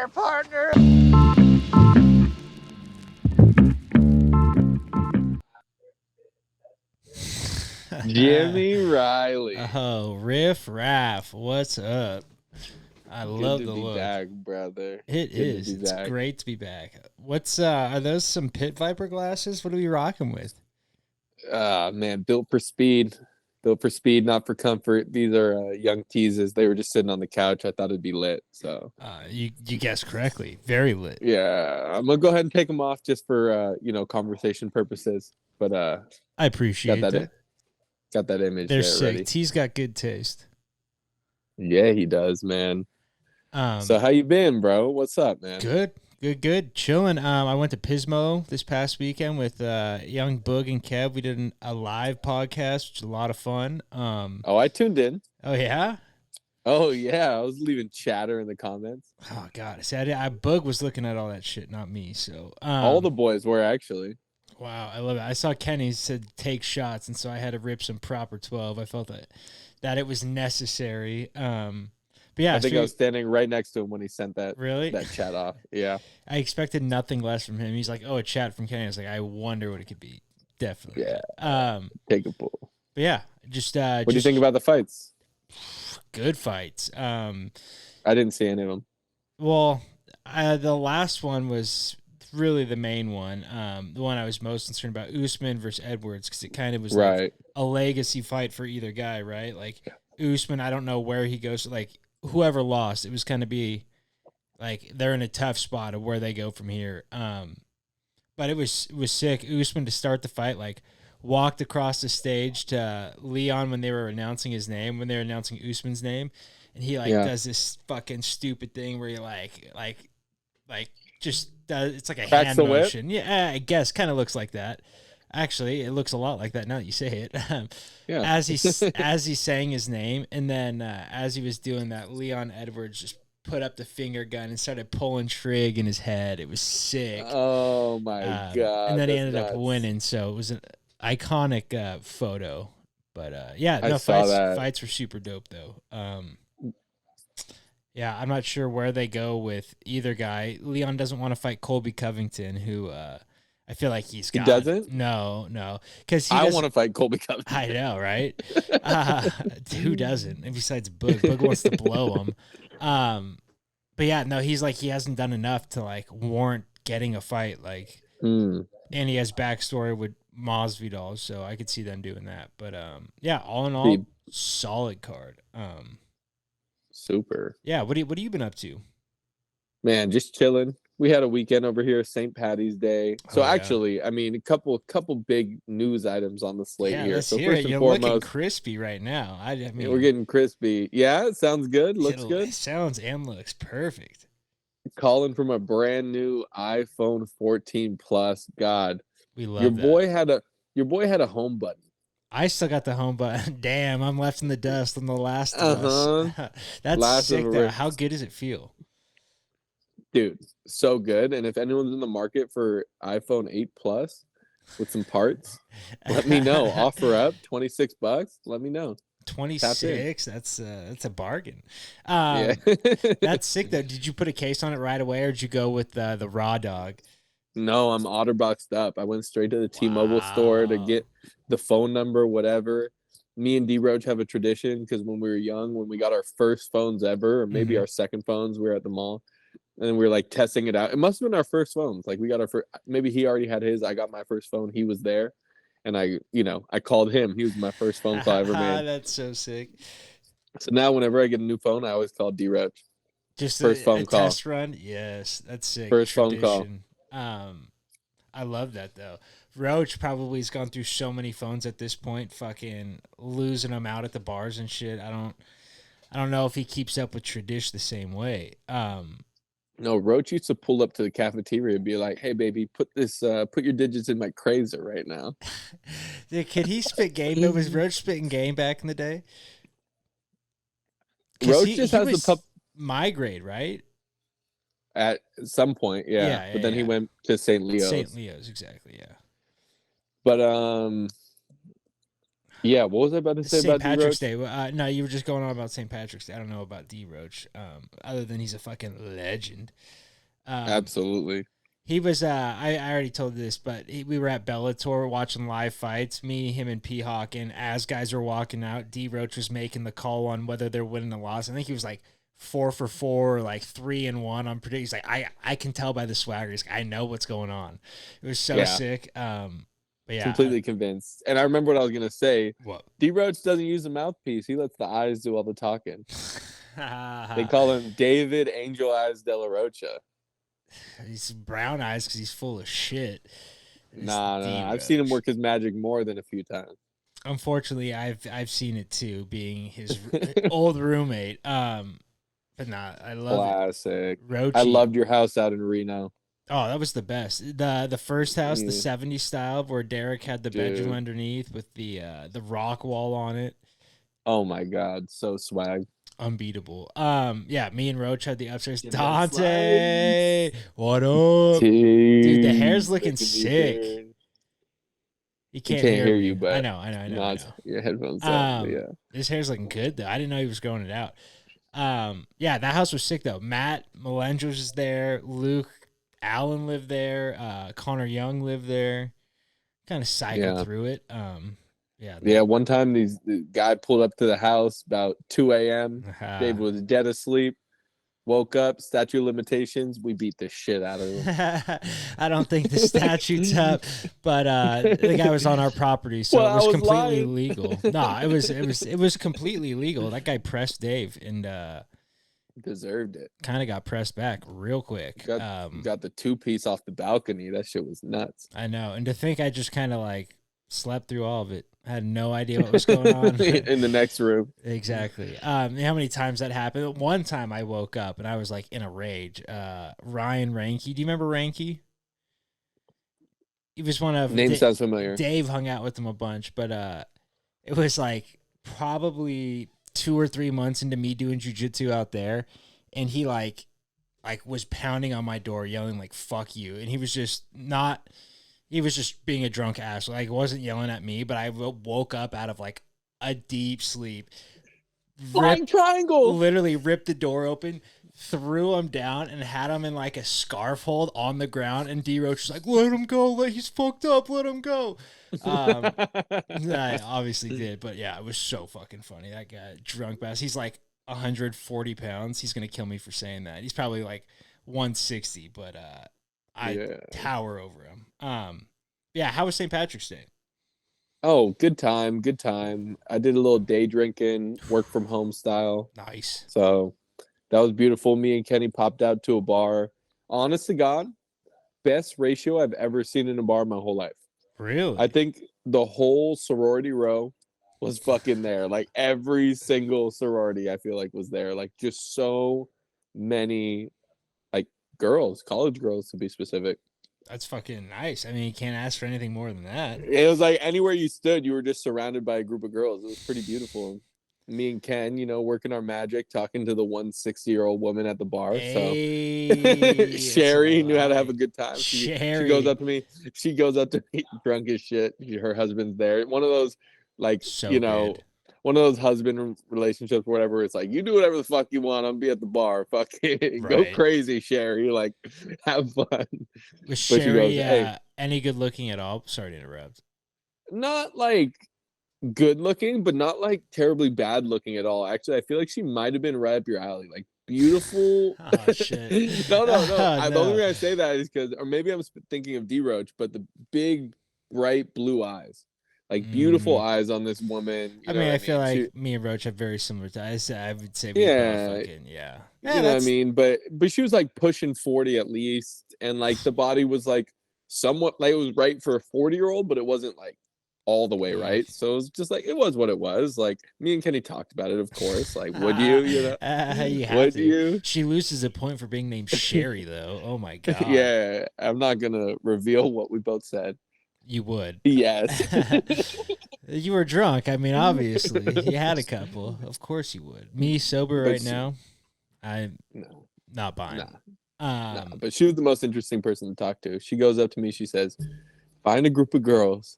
there, partner. Jimmy Riley. Oh, Riff Raff, what's up? I love the look. Back, brother. It is. It's great to be back. What's are those some Pit Viper glasses? What are we rocking with? Man, built for speed. Built for speed, not for comfort. These are young teases. They were just sitting on the couch. I thought it'd be lit. So you guessed correctly. Very lit. Yeah, I'm gonna go ahead and take them off just for conversation purposes. But I appreciate that. Got that image. They're there sick. ready. T's got good taste. Yeah, he does, man. So how you been, bro? What's up, man? Good. Chilling. I went to Pismo this past weekend with Young Boog and Kev. We did a live podcast, which was a lot of fun. I tuned in. Oh yeah. Oh yeah, I was leaving chatter in the comments. Oh god, see, Boog was looking at all that shit, not me. So all the boys were actually. Wow, I love it. I saw Kenny said take shots, and so I had to rip some proper 12. I felt that it was necessary. But yeah, I think I was standing right next to him when he sent that chat off. Yeah, I expected nothing less from him. He's like, "Oh, a chat from Kenny." I was like, "I wonder what it could be." Definitely. Yeah. Take a pull. But yeah, just. What do you think about the fights? Good fights. I didn't see any of them. Well, the last one was really the main one. The one I was most concerned about, Usman versus Edwards, because it kind of was like a legacy fight for either guy, right? Like Usman, I don't know where he goes. Like whoever lost, it was kind of be like they're in a tough spot of where they go from here. But it was sick. Usman to start the fight, like walked across the stage to Leon when they were announcing his name, when they were announcing Usman's name, and he does this fucking stupid thing where he like just does, it's like a Cracks hand motion. Yeah, I guess kind of looks like that. Actually, it looks a lot like that now that you say it. Yeah. As he sang his name, and then as he was doing that, Leon Edwards just put up the finger gun and started pulling trig in his head. It was sick. Oh my god! And then he ended up winning, so it was an iconic photo. But fights were super dope though. Yeah, I'm not sure where they go with either guy. Leon doesn't want to fight Colby Covington, who I feel like he doesn't. No, because I want to fight Colby Covington. I know, right? Who doesn't? And besides Boog, Boog wants to blow him. But yeah, no, he's like he hasn't done enough to like warrant getting a fight. Like, and he has backstory with Masvidal, so I could see them doing that. But yeah, all in all, solid card. Super. Yeah, what have you been up to? Man, just chilling. We had a weekend over here, St. Patty's Day. So actually, I mean, a couple big news items on the slate here. Let's so hear first it. and You're foremost, looking crispy right now. I mean, we're getting crispy. Yeah, it sounds good. Looks good. It sounds and looks perfect. Calling from a brand new iPhone 14 Plus. God, we love your boy had a home button. I still got the home button. Damn, I'm left in the dust on the Last of Us. That's Last sick, though. How good does it feel? Dude, so good. And if anyone's in the market for iPhone 8 Plus with some parts, let me know. Offer up $26. Let me know. 26. That's a bargain. Yeah. That's sick though. Did you put a case on it right away, or did you go with the raw dog? No, I'm OtterBoxed up. I went straight to the T-Mobile store to get the phone number, whatever. Me and D-Roach have a tradition because when we were young, when we got our first phones ever, or maybe our second phones, we were at the mall. And we were like testing it out. It must have been our first phones. Like we got our first, maybe he already had his. I got my first phone. He was there. And I called him. He was my first phone call I ever made. That's so sick. So now whenever I get a new phone, I always call D-Roach. Just first phone call. Test run. Yes, that's sick. First phone call. I love that though. Roach probably has gone through so many phones at this point, fucking losing them out at the bars and shit. I don't know if he keeps up with Tradish the same way. No, Roach used to pull up to the cafeteria and be like, "Hey, baby, put your digits in my Crazer right now." Could he spit game? Though? Was Roach spitting game back in the day? Roach just has the my grade, right? At some point, yeah. But then he went to St. Leo's. St. Leo's, exactly, yeah. But Yeah, what was I about to say St. about D Patrick's Roach? Day. No, you were just going on about St. Patrick's Day. I don't know about D Roach. Other than he's a fucking legend. Um, Absolutely. he was. I already told this, but we were at Bellator watching live fights. Me, him, and P Hawk. And as guys were walking out, D Roach was making the call on whether they're winning or loss. I think he was like 4 for 4, like 3-1 on predict. He's like, I can tell by the swagger. He's like, I know what's going on. It was so sick. But yeah, completely convinced. And I remember what I was gonna say. What? D Roach doesn't use a mouthpiece. He lets the eyes do all the talking. They call him David Angel Eyes De La Rocha. He's brown eyes because he's full of shit. Nah. I've seen him work his magic more than a few times. Unfortunately, I've seen it too, being his old roommate. But nah, I love Classic. it. I loved your house out in Reno. Oh, that was the best. The first house, the 70s style, where Derek had the bedroom underneath with the rock wall on it. Oh my god, so swag. Unbeatable. Yeah, me and Roach had the upstairs. Dante, what up? Dude, the hair's looking sick. He can't hear you, but I know. Your headphones up, yeah. His hair's looking good though. I didn't know he was growing it out. Yeah, that house was sick though. Matt Melendres was there. Luke Allen lived there. Connor Young lived there. Kind of cycled through it. Yeah, one time the guy pulled up to the house about 2 a.m. Dave was dead asleep. Woke up, statute of limitations. We beat the shit out of him. I don't think the statute's up, but the guy was on our property, so it was completely legal. No, it was completely legal. That guy pressed Dave and deserved it. Kind of got pressed back real quick. Got the 2-piece off the balcony. That shit was nuts. I know, and to think I just kind of like slept through all of it. I had no idea what was going on in the next room. Exactly. How many times that happened? One time I woke up and I was like in a rage. Ryan Ranky. Do you remember Ranky? He was one of name sounds familiar. Dave hung out with him a bunch, but it was like probably 2 or 3 months into me doing jiu-jitsu out there, and he like was pounding on my door yelling like "fuck you," and he was just not. He was just being a drunk ass. Like, he wasn't yelling at me, but I woke up out of like a deep sleep. Flying triangle. Literally ripped the door open, threw him down, and had him in like a scarf hold on the ground. And D Roach was like, "Let him go. He's fucked up. Let him go." I obviously did, but yeah, it was so fucking funny. That guy, drunk bass. He's like 140 pounds. He's gonna kill me for saying that. He's probably like 160, but I tower over him. Yeah, how was St. Patrick's Day? Oh, good time. I did a little day drinking, work from home style. Nice. So that was beautiful. Me and Kenny popped out to a bar. Honest to God, best ratio I've ever seen in a bar my whole life. Really? I think the whole sorority row was fucking there. Like every single sorority I feel like was there. Like just so many like girls, college girls to be specific. That's fucking nice. I mean, you can't ask for anything more than that. It was like anywhere you stood, you were just surrounded by a group of girls. It was pretty beautiful. Me and Ken, working our magic, talking to the 160-year-old woman at the bar. Hey, so Sherry knew how to have a good time. She goes up to me. Drunk as shit. Her husband's there. One of those, like, good. One of those husband relationships, or whatever. It's like, you do whatever the fuck you want. I'll be at the bar. Fucking go crazy, Sherry. Like, have fun. Was Sherry any good looking at all? Sorry to interrupt. Not like good looking, but not like terribly bad looking at all. Actually, I feel like she might have been right up your alley. Like beautiful. Oh shit. No. The only reason I say that is because, or maybe I'm thinking of D Roach, but the big, bright blue eyes. Like beautiful eyes on this woman. I feel like me and Roach have very similar eyes. I would say we both fucking you know what I mean? But she was like pushing 40 at least, and like the body was like somewhat like it was right for a 40-year-old, but it wasn't like all the way right. So it was just like it was what it was. Like me and Kenny talked about it, of course. Like, would you? Would you? She loses a point for being named Sherry, though. Oh my god. Yeah, I'm not gonna reveal what we both said. You would. Yes. You were drunk. I mean, obviously. You had a couple. Of course you would. Me, sober right now, I'm not buying. But she was the most interesting person to talk to. She goes up to me. She says, find a group of girls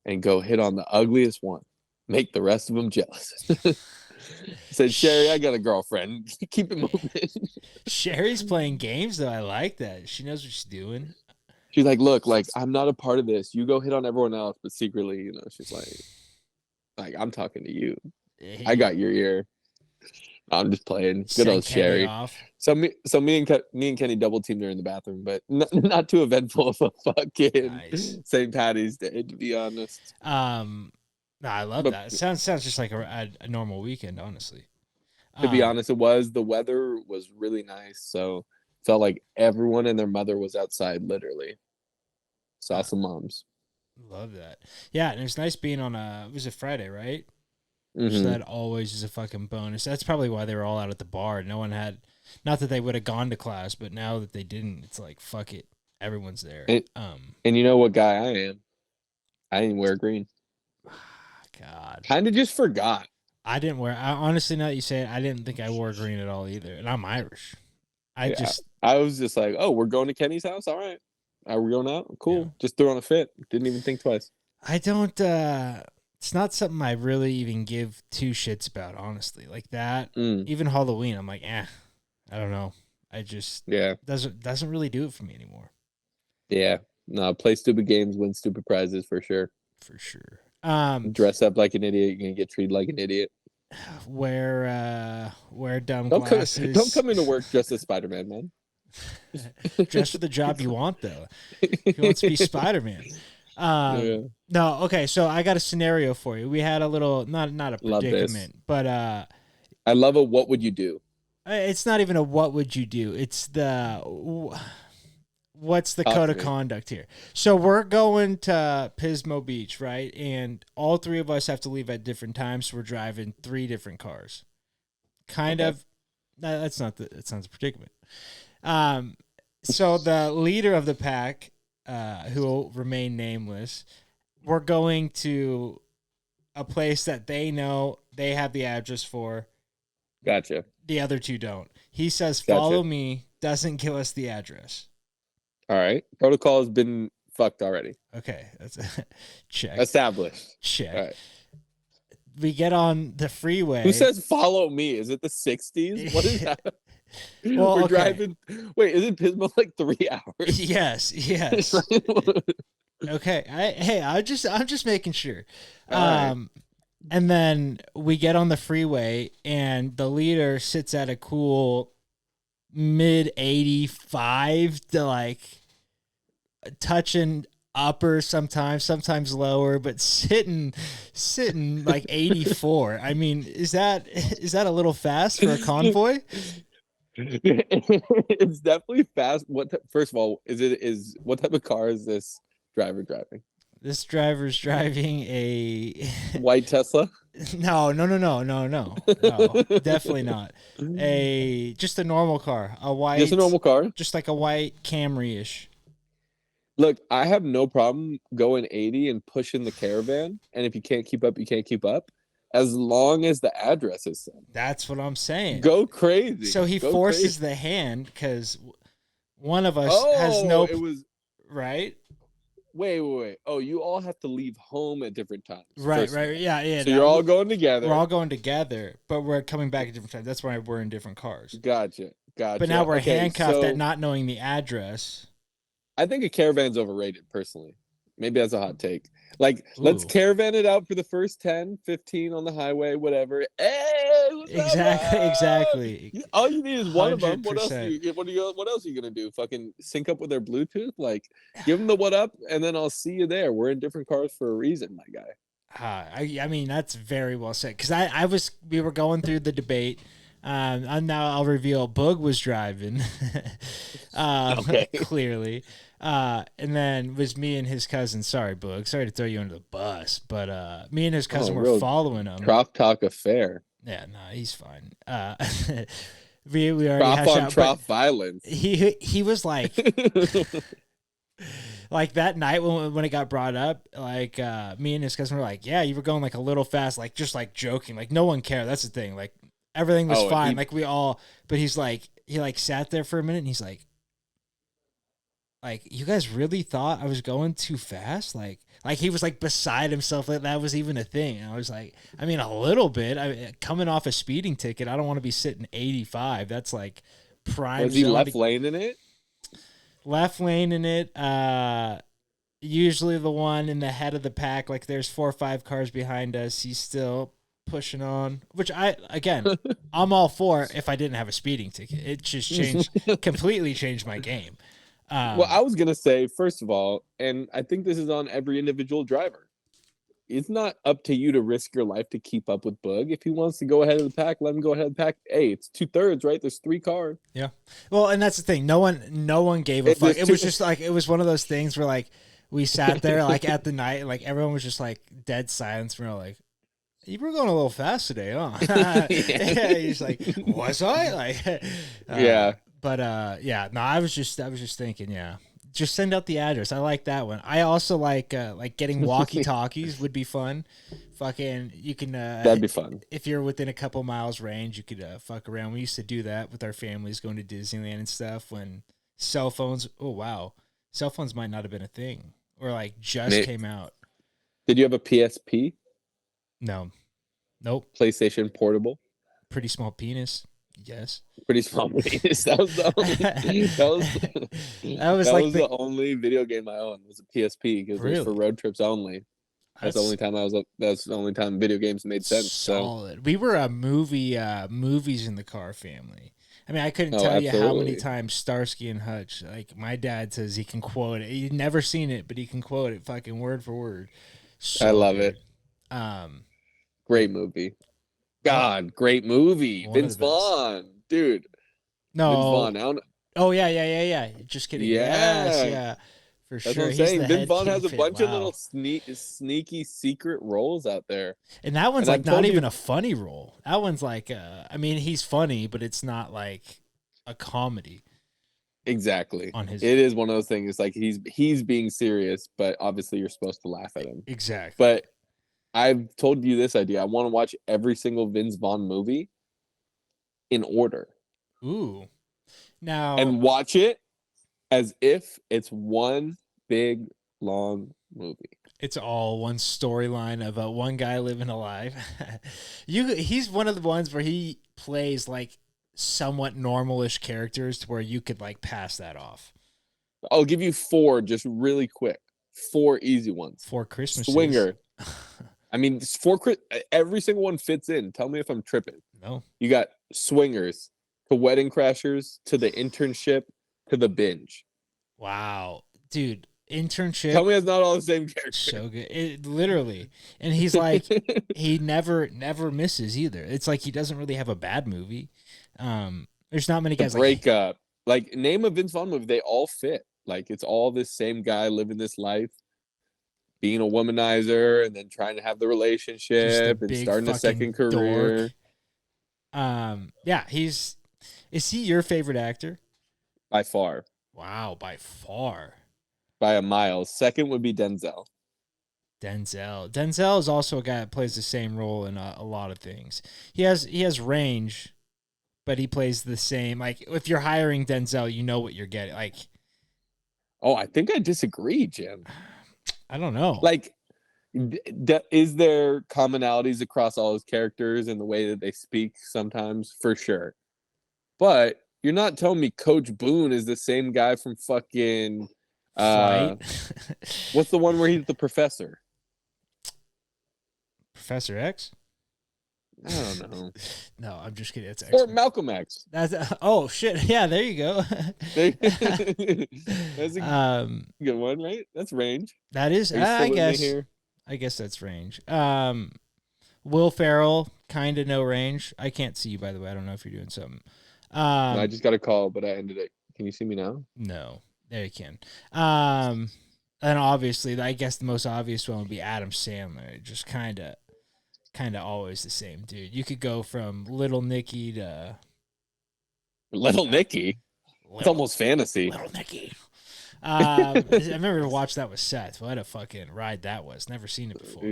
and go hit on the ugliest one. make the rest of them jealous. Said, Sherry, I got a girlfriend. Keep it moving. Sherry's playing games, though. I like that. She knows what she's doing. She's like, look, like, I'm not a part of this. You go hit on everyone else, but secretly, you know, she's like, I'm talking to you. I got your ear. I'm just playing. Good old Sherry. So me and Kenny double teamed her in the bathroom, but not too eventful of a fucking St. Patty's Day, to be honest. No, I love that. It sounds just like a normal weekend, honestly. To be honest, it was. The weather was really nice, so felt like everyone and their mother was outside, literally. Saw some moms. Love that. Yeah, and it was nice being on it was a Friday, right? Mm-hmm. So that always is a fucking bonus. That's probably why they were all out at the bar. No one had, not that they would have gone to class, but now that they didn't, it's like, fuck it. Everyone's there. And you know what guy I am? I didn't wear green. God. Kind of just forgot. I didn't wear, honestly, now that you say it, I didn't think I wore green at all either. And I'm Irish. I was just like, oh, we're going to Kenny's house? All right. Are we going out? Cool. Yeah. Just threw on a fit. Didn't even think twice. I don't, it's not something I really even give two shits about, honestly. Like that, even Halloween, I'm like, I don't know. I just, doesn't really do it for me anymore. Yeah. No, play stupid games, win stupid prizes for sure. For sure. Dress up like an idiot, you're gonna get treated like an idiot. Wear dumb glasses. Don't come into work dressed as Spider-Man, man. Dress for the job you want, though. If you want to be Spider-Man. No, okay, so I got a scenario for you. We had a little, not a predicament, but I love a what would you do? It's not even a what would you do. It's what's the code of conduct here? So we're going to Pismo Beach, right? And all three of us have to leave at different times. So we're driving 3 different cars. That's not the predicament. So the leader of the pack, who will remain nameless, we're going to a place that they know they have the address for. Gotcha. The other 2 don't. He says, follow me, doesn't give us the address. All right. Protocol has been fucked already. Okay. That's a check. Established. Check. All right. We get on the freeway. Who says follow me? Is it the 60s? What is that? Well, we're driving. Wait, isn't Pismo like 3 hours? Yes. Okay. I'm just making sure. Right. And then we get on the freeway and the leader sits at a cool mid 85 to like touching upper sometimes lower, but sitting like 84. I mean, is that a little fast for a convoy? It's definitely fast. First of all, what type of car is this driver driving? This driver's driving a white Tesla? No, definitely not. Just a normal car. Just a normal car? Just like a white Camry-ish. Look, I have no problem going 80 and pushing the Caravan, and if you can't keep up, you can't keep up, as long as the address is set. That's what I'm saying. Go crazy. So he forces the hand because one of us has no... Right? Wait. Oh, you all have to leave home at different times. Right. Yeah. So you're all going together. We're all going together, but we're coming back at different times. That's why we're in different cars. Gotcha. But now we're handcuffed at not knowing the address. I think a Caravan's overrated, personally. Maybe that's a hot take. Like, let's Caravan it out for the first 10, 15 on the highway, whatever. Hey, exactly. All you need is one 100%. Of them. What else are you gonna do? Fucking sync up with their Bluetooth? Like, give them the what up, and then I'll see you there. We're in different cars for a reason, my guy. I mean, that's very well said. Because we were going through the debate. And now I'll reveal Boog was driving. Clearly. And then it was me and his cousin. Sorry, Boog. Sorry to throw you under the bus, but me and his cousin were following him. Trough talk affair. Yeah, no, he's fine. We already Trough on Trough violence. He was like, like that night when it got brought up, like me and his cousin were like, yeah, you were going like a little fast, like just like joking, like no one cared. That's the thing, like. Everything was fine. But he like sat there for a minute and he's like, like, you guys really thought I was going too fast? Like he was like beside himself. Like that was even a thing. And I was like, I mean, a little bit. Coming off a speeding ticket, I don't want to be sitting 85. That's like prime Was he zone. left lane in it? Left lane in it. Usually the one in the head of the pack. Like there's 4 or 5 cars behind us. He's still pushing on, which I'm all for if I didn't have a speeding ticket. It just completely changed my game. Well, I was gonna say, first of all, and I think this is on every individual driver. It's not up to you to risk your life to keep up with Boog. If he wants to go ahead of the pack, let him go ahead of the pack. Hey, it's 2/3, right? There's 3 cars. Yeah. Well, and that's the thing. No one gave a fuck. It was just like, it was one of those things where like we sat there like at the night, like everyone was just like dead silence. We were like, you were going a little fast today, huh? Yeah. He's like, was I? Like, Yeah. But no, I was just thinking, yeah, just send out the address. I like that one. I also like getting walkie-talkies would be fun. Fucking, you can that'd be fun. if you're within a couple miles range. You could fuck around. We used to do that with our families going to Disneyland and stuff when cell phones. Oh wow, cell phones might not have been a thing or like just came out. Did you have a PSP? No, nope. PlayStation Portable. Pretty small penis. Yes. Pretty small penis. That was the only. that was the only video game I owned was a PSP because it was for road trips only. That's the only time that's the only time video games made sense. Solid. So. We were a movies in the car family. I mean, I couldn't tell you how many times Starsky and Hutch. Like my dad says, he can quote it. He's never seen it, but he can quote it fucking word for word. So I love it. Great movie. God, great movie. Vince Vaughn, dude. No. Vince Vaughn. Oh yeah. Just kidding. Yeah. Yes, yeah. For That's sure. what I'm saying. Vince Vaughn has a bunch of little sneaky secret roles out there. And that one's like not even a funny role. That one's like, I mean, he's funny, but it's not like a comedy. Exactly. It is one of those things. It's like he's being serious, but obviously you're supposed to laugh at him. Exactly. But I've told you this idea. I want to watch every single Vince Vaughn movie in order. Ooh. Now. And watch it as if it's one big, long movie. It's all one storyline of one guy living a life. He's one of the ones where he plays like somewhat normalish characters to where you could like pass that off. I'll give you 4 just really quick. 4 easy ones. 4 Christmas. Swinger. I mean, every single one fits in. Tell me if I'm tripping. No. You got Swingers to Wedding Crashers to The Internship to The Binge. Wow. Dude, Internship. Tell me it's not all the same character. So good. Literally. And he's like, he never misses either. It's like he doesn't really have a bad movie. There's not many guys Breakup. Like, name a Vince Vaughn movie. They all fit. Like, it's all this same guy living this life. Being a womanizer and then trying to have the relationship and starting a second career. Yeah, is he your favorite actor? By far. Wow, by far. By a mile. Second would be Denzel. Denzel is also a guy that plays the same role in a lot of things. He has range, but he plays the same. Like if you're hiring Denzel, you know what you're getting. Like, oh, I think I disagree, Jim. I don't know. Like, is there commonalities across all his characters and the way that they speak sometimes? For sure. But you're not telling me Coach Boone is the same guy from fucking... what's the one where he's the professor? Professor X? I don't know. No, I'm just kidding. It's Or Malcolm X. That's oh shit. Yeah, there you go. That's a good one, right? That's range. That is. I guess that's range. Will Ferrell, kind of no range. I can't see you, by the way. I don't know if you're doing something. No, I just got a call, but I ended it. Can you see me now? No, there you can. And obviously, I guess the most obvious one would be Adam Sandler. Just kind of always the same dude. You could go from Little Nicky to Little Nicky. It's almost fantasy. Little Nicky. I remember watching that with Seth. What a fucking ride that was. Never seen it before.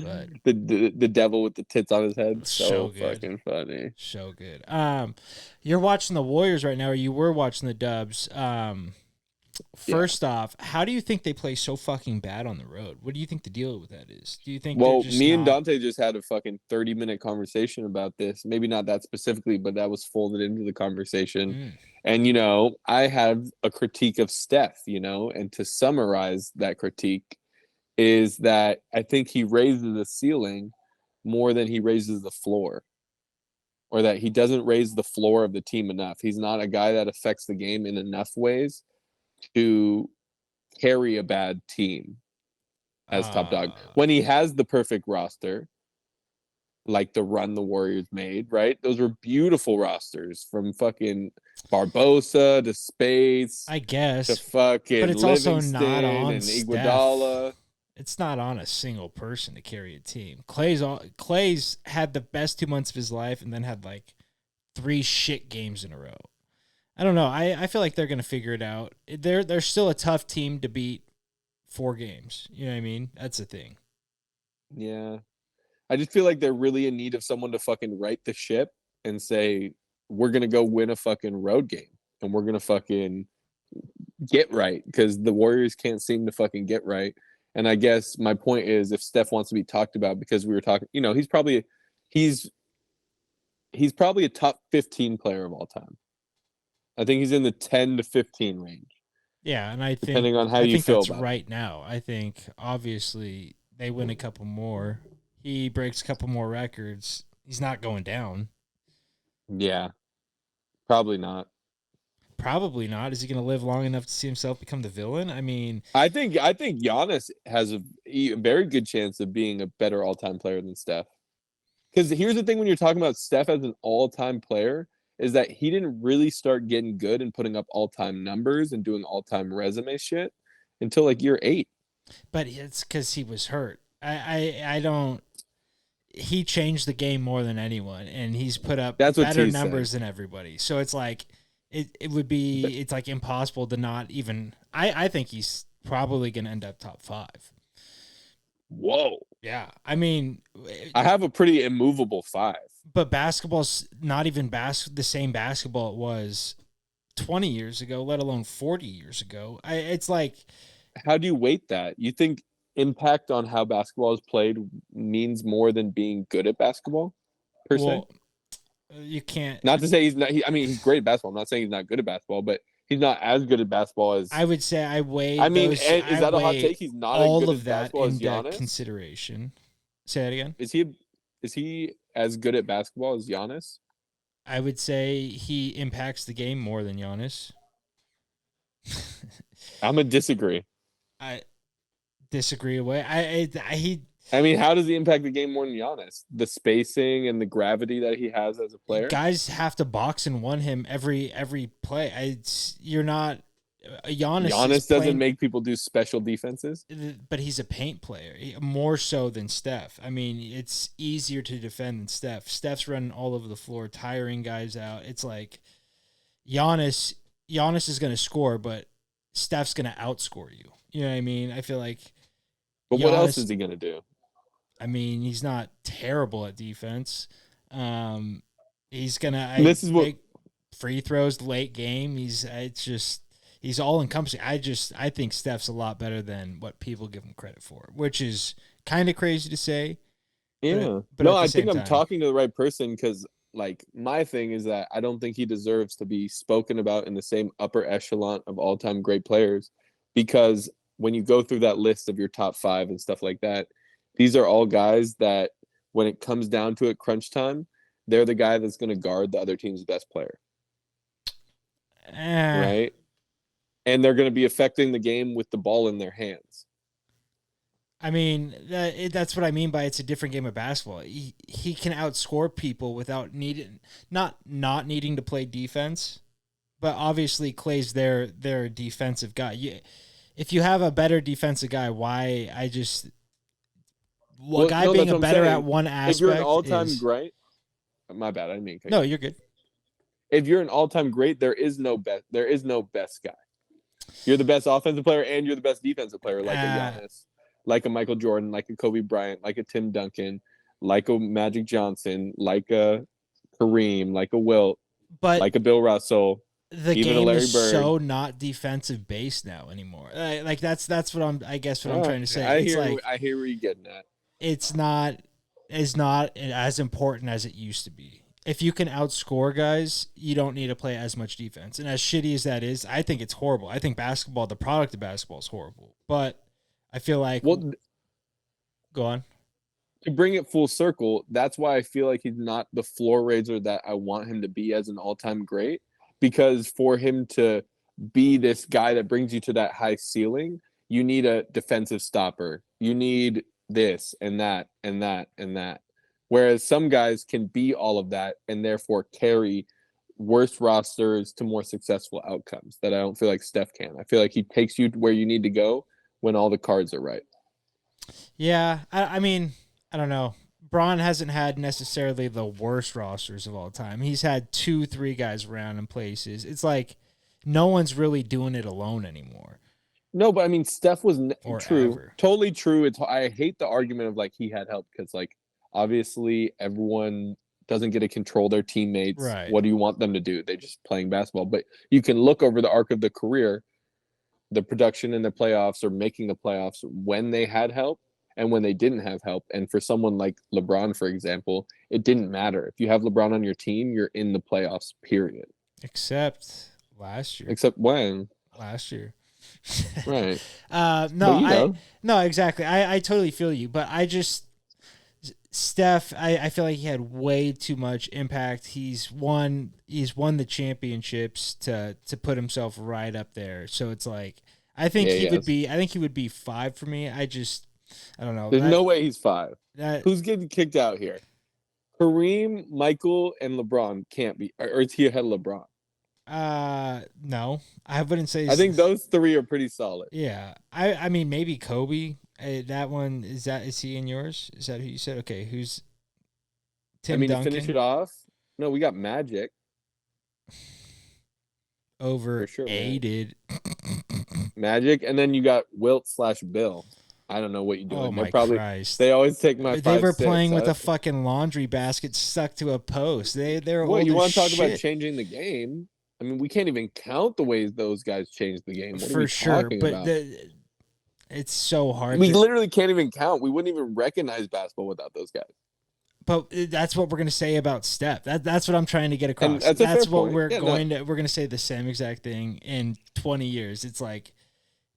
But the devil with the tits on his head. so So good. fucking funny. So good. You're watching the Warriors right now, or you were watching the Dubs. First off, how do you think they play so fucking bad on the road? What do you think the deal with that is? Do you think they're Well, just me and not... Dante just had a fucking 30-minute conversation about this. Maybe not that specifically, but that was folded into the conversation. And, I have a critique of Steph, and to summarize that critique is that I think he raises the ceiling more than he raises the floor, or that he doesn't raise the floor of the team enough. He's not a guy that affects the game in enough ways to carry a bad team as top dog. When he has the perfect roster, like the run the Warriors made, right? Those were beautiful rosters from fucking Barbosa to Space, I guess, to fucking but it's Livingston also not on and Steph. Iguodala. It's not on a single person to carry a team. Clay's had the best 2 months of his life and then had like 3 shit games in a row. I don't know. I feel like they're gonna figure it out. They're still a tough team to beat 4 games. You know what I mean? That's the thing. Yeah. I just feel like they're really in need of someone to fucking right the ship and say, we're going to go win a fucking road game and we're going to fucking get right, because the Warriors can't seem to fucking get right. And I guess my point is, if Steph wants to be talked about, because we were talking, he's probably a top 15 player of all time. I think he's in the 10 to 15 range. Yeah, and I think depending on how you feel that's about right now. I think obviously they win a couple more. He breaks a couple more records. He's not going down. Yeah. Probably not. Probably not. Is he going to live long enough to see himself become the villain? I mean, I think Giannis has a very good chance of being a better all-time player than Steph. Because here's the thing, when you're talking about Steph as an all-time player, is that he didn't really start getting good and putting up all-time numbers and doing all-time resume shit until like year 8. But it's because he was hurt. I don't. He changed the game more than anyone, and he's put up better numbers than everybody. So it's like it would be, it's like impossible to not even. I think he's probably going to end up top 5. Whoa. Yeah, I mean, I have a pretty immovable 5. But basketball's not even the same basketball it was 20 years ago, let alone 40 years ago. It's like, how do you weight that? You think impact on how basketball is played means more than being good at basketball, per se? You can't. Not to say he's not. He's great at basketball. I'm not saying he's not good at basketball, but he's not as good at basketball as. I would say I weigh. Is that a hot take? He's not as good at basketball as Giannis. Consideration. Say that again. Is he as good at basketball as Giannis? I would say he impacts the game more than Giannis. I'm gonna disagree. I disagree away. How does he impact the game more than Giannis? The spacing and the gravity that he has as a player. Guys have to box and one him every play. You're not. Giannis doesn't make people do special defenses, but he's a paint player more so than Steph. I mean, it's easier to defend than Steph. Steph's running all over the floor, tiring guys out. It's like Giannis is going to score, but Steph's going to outscore you. You know what I mean? I feel like. But what else is he going to do? I mean, he's not terrible at defense. He's gonna make free throws late game. He's all encompassing. I think Steph's a lot better than what people give him credit for, which is kind of crazy to say. Yeah. But no, I think I'm talking to the right person, because like my thing is that I don't think he deserves to be spoken about in the same upper echelon of all-time great players, because when you go through that list of your top 5 and stuff like that, these are all guys that when it comes down to it, crunch time, they're the guy that's going to guard the other team's best player. Right? And they're going to be affecting the game with the ball in their hands. I mean, that's what I mean by it's a different game of basketball. He can outscore people without not needing to play defense, but obviously Clay's their defensive guy. If you have a better defensive guy, why being a better at one aspect. If you're an all-time great, my bad, I didn't mean. No, you're good. If you're an all-time great, there is no best guy. You're the best offensive player and you're the best defensive player, like a Giannis. like a Michael Jordan, like a Kobe Bryant, like a Tim Duncan, like a Magic Johnson, like a Kareem, like a Wilt, but like a Bill Russell, the even a game Larry is Bird. so not defensive based now anymore. Like that's what I guess what I'm trying to say. I It's hear like I hear where you're getting at. it's not as important as it used to be. If you can outscore guys, you don't need to play as much defense. And as shitty as that is, I think it's horrible. I think basketball, the product of basketball, is horrible. But I feel like go on. To bring it full circle, that's why I feel like he's not the floor raiser that I want him to be as an all-time great. Because for him to be this guy that brings you to that high ceiling, you need a defensive stopper. You need this and that and that and that. Whereas some guys can be all of that and therefore carry worse rosters to more successful outcomes that I don't feel like Steph can. I feel like he takes you where you need to go when all the cards are right. Yeah, I mean, I don't know. Braun hasn't had necessarily the worst rosters of all time. He's had 2-3 guys around in places. It's like no one's really doing it alone anymore. No, but I mean, Steph was true, ever. Totally true. I hate the argument of like he had help because like obviously everyone doesn't get to control their teammates. Right. What do you want them to do? They're just playing basketball. But you can look over the arc of the career, the production in the playoffs or making the playoffs when they had help and when they didn't have help. And for someone like LeBron, for example, it didn't matter. If you have LeBron on your team, you're in the playoffs, period. Except last year. Except when? Last year. Right. No, exactly. I totally feel you, but Steph, I feel like he had way too much impact. He's won the championships to put himself right up there. So it's like I think he would be 5 for me. I don't know. There's no way he's 5. Who's getting kicked out here? Kareem, Michael, and LeBron can't be, or is he ahead of LeBron? No, I wouldn't say. I think those 3 are pretty solid. Yeah, I mean maybe Kobe. That one is he in yours? Is that who you said? Okay, who's Tim Duncan? To finish it off, no, we got Magic. Overrated. Magic, and then you got Wilt/Bill. I don't know what you're doing. Oh my Christ! They always take my. They were playing with a fucking laundry basket stuck to a post. They're what you want to talk shit. about changing the game? I mean, we can't even count the ways those guys changed the game. What for sure, but about? It's so hard. We literally can't even count. We wouldn't even recognize basketball without those guys. But that's what we're going to say about Steph. That's what I'm trying to get across. And that's what we're going to. We're going to say the same exact thing in 20 years. It's like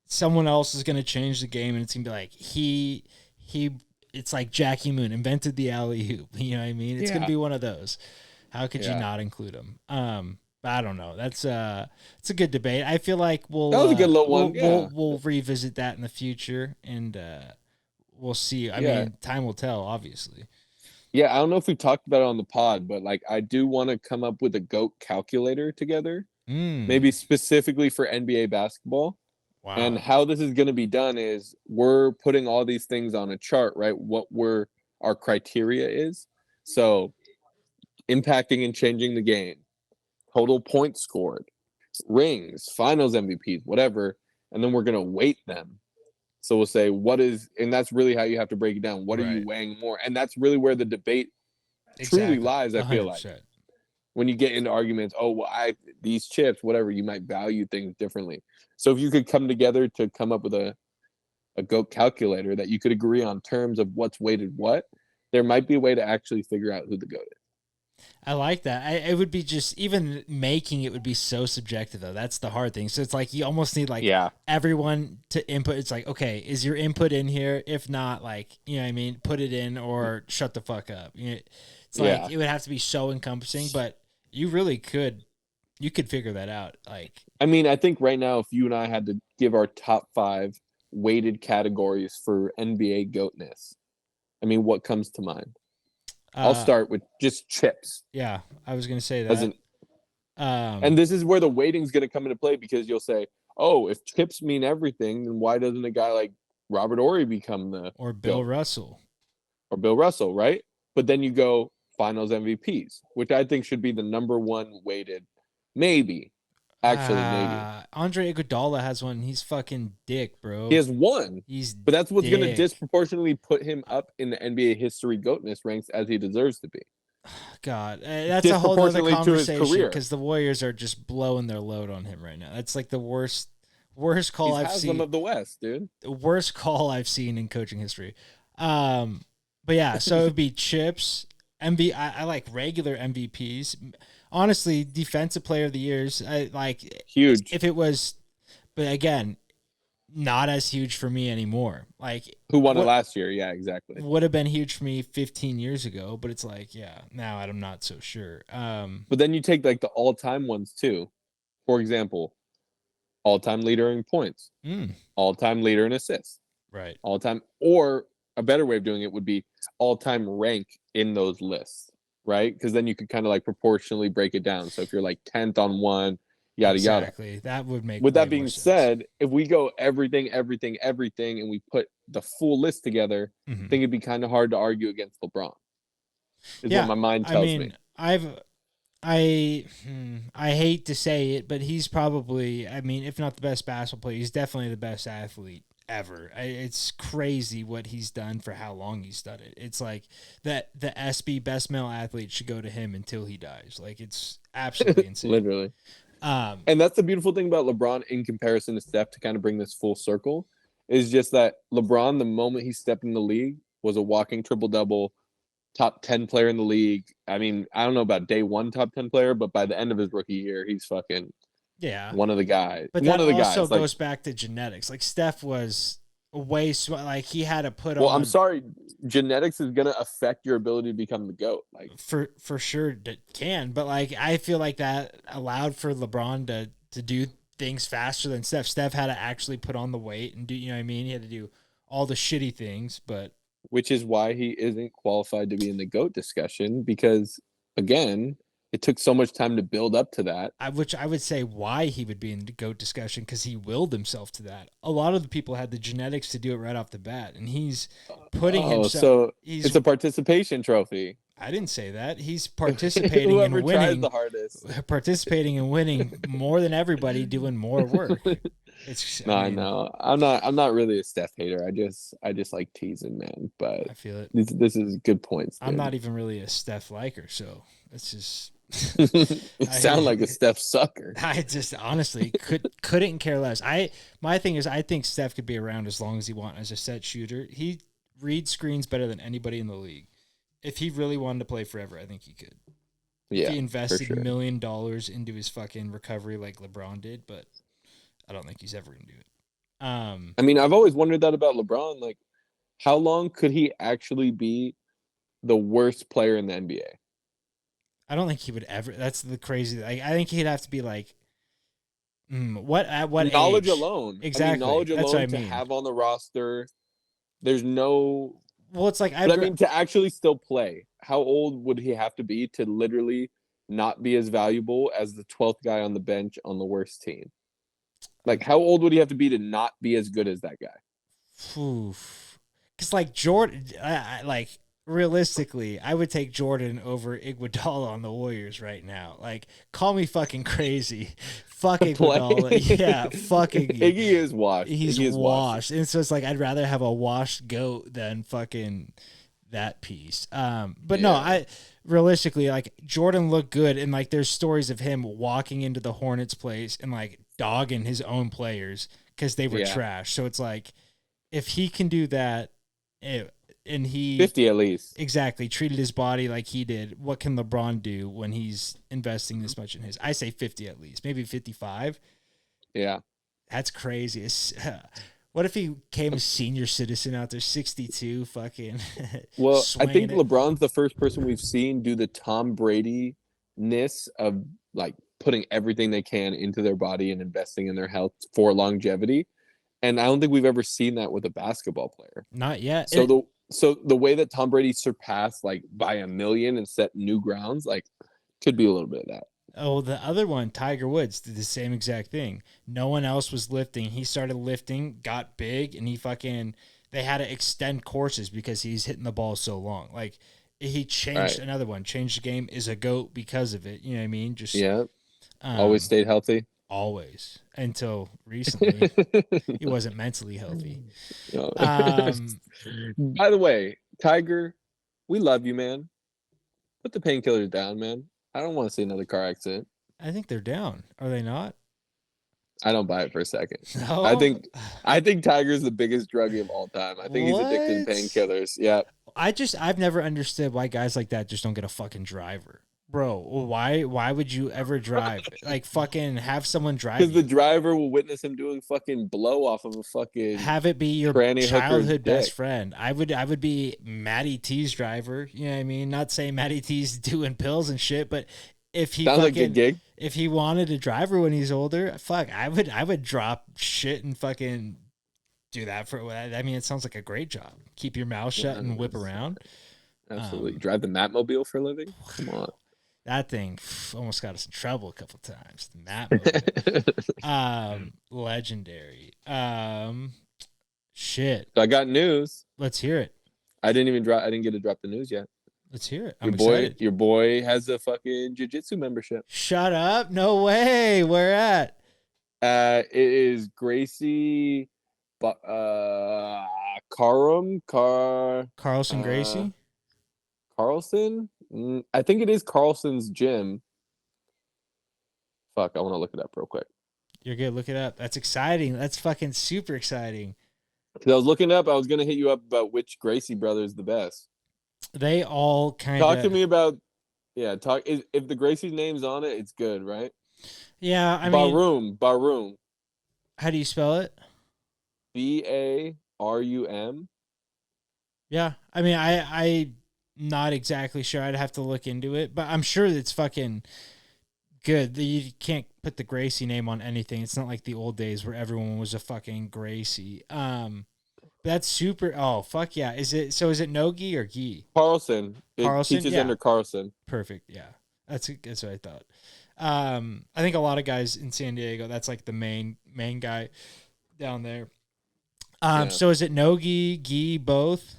someone else is going to change the game, and it's going to be like he. It's like Jackie Moon invented the alley hoop. You know what I mean? It's going to be one of those. How could you not include him? I don't know. It's a good debate. I feel like that was a good little one. We'll revisit that in the future, and we'll see. I mean, time will tell, obviously. Yeah, I don't know if we talked about it on the pod, but like I do want to come up with a GOAT calculator together, maybe specifically for NBA basketball. Wow. And how this is going to be done is we're putting all these things on a chart, right? What our criteria is. So impacting and changing the game, total points scored, rings, finals MVPs, whatever. And then we're going to weight them. So we'll say, and that's really how you have to break it down. What are you weighing more? And that's really where the debate truly lies, I feel 100%. Like. When you get into arguments, these chips, whatever, you might value things differently. So if you could come together to come up with a GOAT calculator that you could agree on terms of what's weighted what, there might be a way to actually figure out who the GOAT is. I like that. It would be just even making it would be so subjective though. That's the hard thing. So it's like you almost need everyone to input. It's like, okay, is your input in here? If not, like, you know what I mean, put it in or shut the fuck up. It's like it would have to be so encompassing, but you really could figure that out. Like, I mean, I think right now if you and I had to give our top 5 weighted categories for NBA GOATness, I mean, what comes to mind? I'll start with just chips. Yeah, I was going to say that. And this is where the weighting's going to come into play because you'll say, oh, if chips mean everything, then why doesn't a guy like Robert Horry become the or Bill Russell? Or Bill Russell, right? But then you go finals MVPs, which I think should be the number 1 weighted, maybe. Actually, maybe. Andre Iguodala has one. He's fucking dick, He bro. has one. He's But that's what's going to dick. disproportionately put him up in the NBA history GOATness ranks as he deserves to be. God, that's a whole other Disproportionately to his conversation career. because the Warriors are just blowing their load on him right now. That's like the worst call He's I've Haslam seen. of the West, dude. The worst call I've seen in coaching history. But yeah, so it would be Chips, I like regular MVPs. Honestly, defensive player of the years. I like Huge. if it was, but again, not as huge for me anymore. Like Who won it last year? Yeah, exactly. would have been huge for me 15 years ago, but it's like, yeah, now I'm not so sure. But then you take like the all-time ones too. For example, all-time leader in points, all-time leader in assists, right. all-time, or a better way of doing it would be all-time rank in those lists, right? Because then you could kind of like proportionally break it down. So if you're like 10th on one, yada Exactly. yada. That would make With way that being more sense. said, if we go everything, and we put the full list together, I think it'd be kind of hard to argue against LeBron. Is what my mind tells me. I hate to say it, but he's probably, I mean, if not the best basketball player, he's definitely the best athlete ever. It's crazy what he's done for how long he's done it. It's like that the SB best male athlete should go to him until he dies. Like it's absolutely insane. Literally. And that's the beautiful thing about LeBron in comparison to Steph, to kind of bring this full circle, is just that LeBron, the moment he stepped in the league, was a walking triple-double, top 10 player in the league. I mean, I don't know about day one top 10 player, but by the end of his rookie year, he's fucking one of the guys. But one that of the also guys. goes back to genetics. Like Steph was like he had to put on. Well, I'm sorry, genetics is gonna affect your ability to become the GOAT. Like for sure it can, but like I feel like that allowed for LeBron to do things faster than Steph. Steph had to actually put on the weight and do, you know what I mean? He had to do all the shitty things, but which is why he isn't qualified to be in the GOAT discussion, because again, it took so much time to build up to that. Which I would say why he would be in the GOAT discussion, because he willed himself to that. A lot of the people had the genetics to do it right off the bat, and he's putting himself. So it's a participation trophy. I didn't say that. He's participating in winning. Tries the hardest. Participating in winning more than everybody, doing more work. It's I know. I'm not really a Steph hater. I just like teasing, man. But I feel it. This is good points. Dude. I'm not even really a Steph liker, so it's just. You sound like a Steph sucker. I just honestly couldn't care less. My thing is, I think Steph could be around as long as he wants as a set shooter. He reads screens better than anybody in the league. If he really wanted to play forever, I think he could. Yeah, if he invested sure. $1 million into his fucking recovery like LeBron did, but I don't think he's ever gonna do it. I mean, I've always wondered that about LeBron. Like, how long could he actually be the worst player in the NBA? I don't think he would ever. That's the crazy. I think he'd have to be like, what at what knowledge age? alone? Exactly. I mean, knowledge alone That's what I to mean. have on the roster. There's no. Well, it's like I mean, to actually still play, how old would he have to be to literally not be as valuable as the 12th guy on the bench on the worst team? Like, how old would he have to be to not be as good as that guy? Because like Jordan, like realistically, I would take Jordan over Iguodala on the Warriors right now. Like, call me fucking crazy. Fuck Iguodala. Yeah, fucking Iggy is washed. He's washed. And so it's like I'd rather have a washed goat than fucking that piece. But no, I realistically, like, Jordan looked good, and like there's stories of him walking into the Hornets place and like dogging his own players because they were trash. So it's like, if he can do that, and he 50 at least exactly treated his body like he did, what can LeBron do when he's investing this much in his? I say 50 at least, maybe 55. Yeah, that's crazy. What if he became a senior citizen out there, 62, fucking? Well, I think LeBron's the first person we've seen do the Tom Brady-ness of like putting everything they can into their body and investing in their health for longevity. And I don't think we've ever seen that with a basketball player. Not yet. So the way that Tom Brady surpassed like by 1 million and set new grounds, like, could be a little bit of that. Oh, the other one, Tiger Woods, did the same exact thing. No one else was lifting. He started lifting, got big, and they had to extend courses because he's hitting the ball so long. Like, he changed another one, changed the game, is a GOAT because of it. You know what I mean? Just always stayed healthy. always until recently. He wasn't mentally healthy. No. Um, By the way, Tiger, we love you, man. Put the painkillers down, man. I don't want to see another car accident. I think they're down. Are they not? I don't buy it for a second. I No. think I think Tiger's the biggest druggie of all time. I think he's addicted to What? painkillers. Yeah. I've never understood why guys like that just don't get a fucking driver. Bro, why would you ever drive? Like fucking have someone drive Because the you. driver will witness him doing fucking blow off of a fucking Have it be your tranny hooker's childhood dick. best friend. I would be Matty T's driver. You know what I mean? Not saying Matty T's doing pills and shit, but if he Sounds like a fucking gig. if he wanted a driver when he's older, fuck, I would drop shit and fucking do that for. I mean, it sounds like a great job. Keep your mouth shut and whip around. Absolutely. Drive the Matmobile for a living? Come on. That thing almost got us in trouble a couple times. The map, legendary. Shit. So I got news. Let's hear it. I didn't get to drop the news yet. Let's hear it. I'm excited. Your boy has a fucking jiu-jitsu membership. Shut up. No way. Where at? It is Gracie Carlson uh, Gracie? Carlson? I think it is Carlson's gym. Fuck, I want to look it up real quick. You're good. Look it up. That's exciting. That's fucking super exciting. Because I was looking up, I was gonna hit you up about which Gracie brother is the best. They all kind of Talk to me about if the Gracie's name's on it, it's good, right? Yeah, I mean, Barum. how do you spell it? Barum. Yeah, I mean, I not exactly sure. I'd have to look into it, but I'm sure it's fucking good. You can't put the Gracie name on anything. It's not like the old days where everyone was a fucking Gracie. That's super. Oh fuck yeah! Is it Nogi or Gi? Carlson. Carlson It teaches under Carlson. Perfect. Yeah, that's what I thought. I think a lot of guys in San Diego, that's like the main guy down there. So is it Nogi, Gi, both?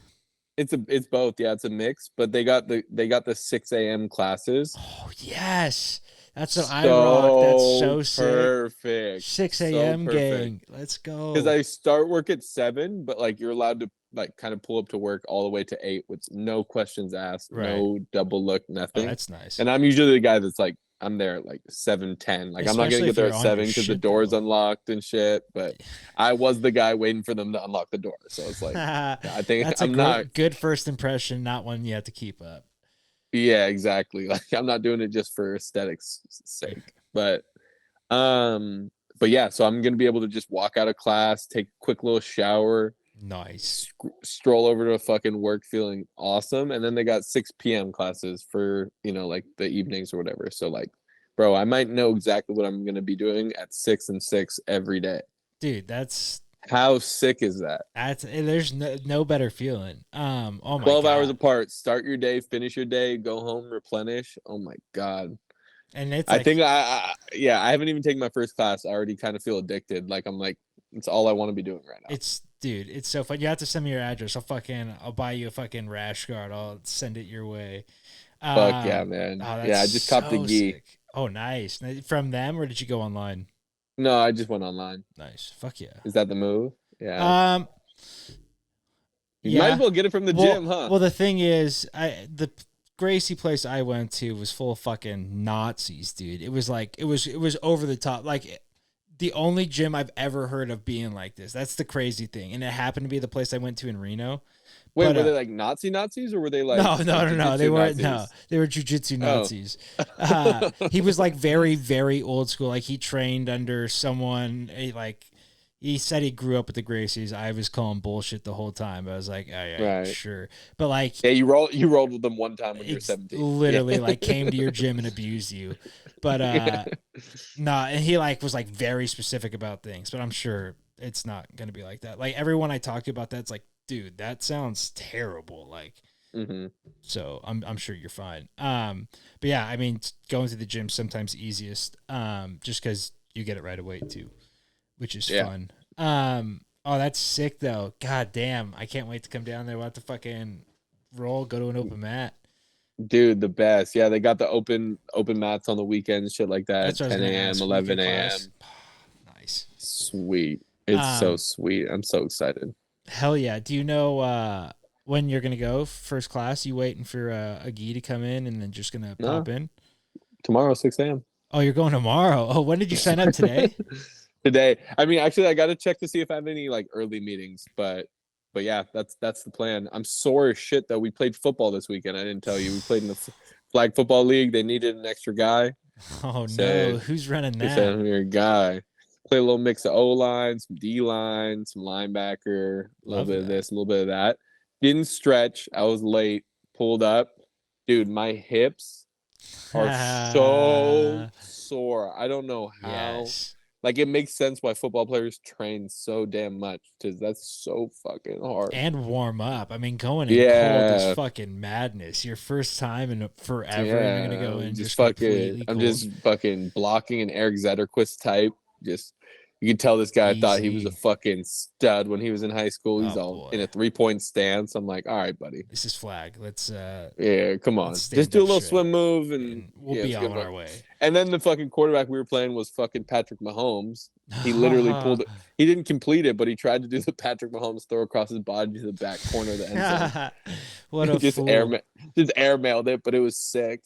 It's both. Yeah, it's a mix. But they got the 6 a.m. classes. Oh yes, that's what I rock. That's so sick. Perfect. 6 a.m. gang. Let's go. Because I start work at 7, but like you're allowed to like kind of pull up to work all the way to 8 with no questions asked, no double look, nothing. Oh, that's nice. And I'm usually the guy that's like, I'm there at like 7:10. Like, I'm not gonna get there at 7 because the door's unlocked and shit. But I was the guy waiting for them to unlock the door. So it's like, I think that's I'm not good first impression, not one you have to keep up. Yeah, exactly. Like, I'm not doing it just for aesthetics sake. But yeah. So I'm gonna be able to just walk out of class, take a quick little shower. Nice. Stroll over to fucking work feeling awesome. And then they got 6 p.m. classes for, like the evenings or whatever. So like, bro, I might know exactly what I'm going to be doing at 6 and 6 every day. Dude, that's... How sick is that? There's no better feeling. Oh my 12 God. hours apart. Start your day, finish your day, go home, replenish. Oh my God. And it's I think I haven't even taken my first class. I already kind of feel addicted. Like, I'm like, it's all I want to be doing right now. Dude, it's so fun. You have to send me your address. I'll buy you a fucking rash guard. I'll send it your way. Fuck yeah, man. I just copped the gi. Sick. Oh, nice. From them, or did you go online? No, I just went online. Nice. Fuck yeah. Is that the move? Yeah. You might as well get it from the gym, huh? Well, the thing is, the Gracie place I went to was full of fucking Nazis, dude. It was like it was over the top. Like, the only gym I've ever heard of being like this. That's the crazy thing. And it happened to be the place I went to in Reno. Wait, were they like Nazis or were they like... No. They weren't. No, they were jiu-jitsu Nazis. He was like very, very old school. Like, he trained under someone, he said he grew up with the Gracies. I was calling bullshit the whole time. I was like, oh, yeah, right. Sure. But like... Yeah, you rolled with them one time when you were 17. Literally, like, came to your gym and abused you. But, and he, like, was, like, very specific about things. But I'm sure it's not going to be like that. Like, everyone I talked to about that's like, dude, that sounds terrible. Like, so I'm sure you're fine. But, yeah, I mean, going to the gym sometimes easiest just because you get it right away, too. Which is fun. Oh, that's sick though. God damn. I can't wait to come down there. We'll have to fucking go to an open mat. Dude, the best. Yeah, they got the open mats on the weekends, shit like That's that. what I was 10 gonna a.m., ask. Weekend 11 class. a.m. Nice. Sweet. It's so Um, sweet. I'm so excited. hell yeah. Do you know when you're gonna go first class? You waiting for a gi to come in and then just gonna pop No, in? tomorrow, 6 a.m. Oh, you're going tomorrow. Oh, when did you sign up today? Today. I mean, actually, I got to check to see if I have any like early meetings, but yeah, that's the plan. I'm sore as shit though. We played football this weekend. I didn't tell you. We played in the flag football league. They needed an extra guy. Oh no, Said who's running they said that? I'm your guy. Play a little mix of O line, some D line, some linebacker, a little Love bit of that. this, a little bit of that. Didn't stretch. I was late. Pulled up, dude. My hips are so sore. I don't know how. Yes. Like it makes sense why football players train so damn much because that's so fucking hard. And warm up. I mean, going in cold is Yeah, fucking madness. Your first time in forever, and you're gonna yeah. go in Just just fucking. completely I'm cold. just fucking blocking an Eric Zetterquist type. Just you can tell this guy thought he was a Easy. fucking stud when he was in high school. He's Oh all boy. in a 3-point stance. I'm like, all right, buddy. This is flag. Yeah, come Let's on. Just stand do a up little straight. swim move and And we'll yeah, be it's a good on one. our way. And then the fucking quarterback we were playing was fucking Patrick Mahomes. He literally pulled it. He didn't complete it, but he tried to do the Patrick Mahomes throw across his body to the back corner of the end zone. What a just fool. just airmailed it, but it was sick.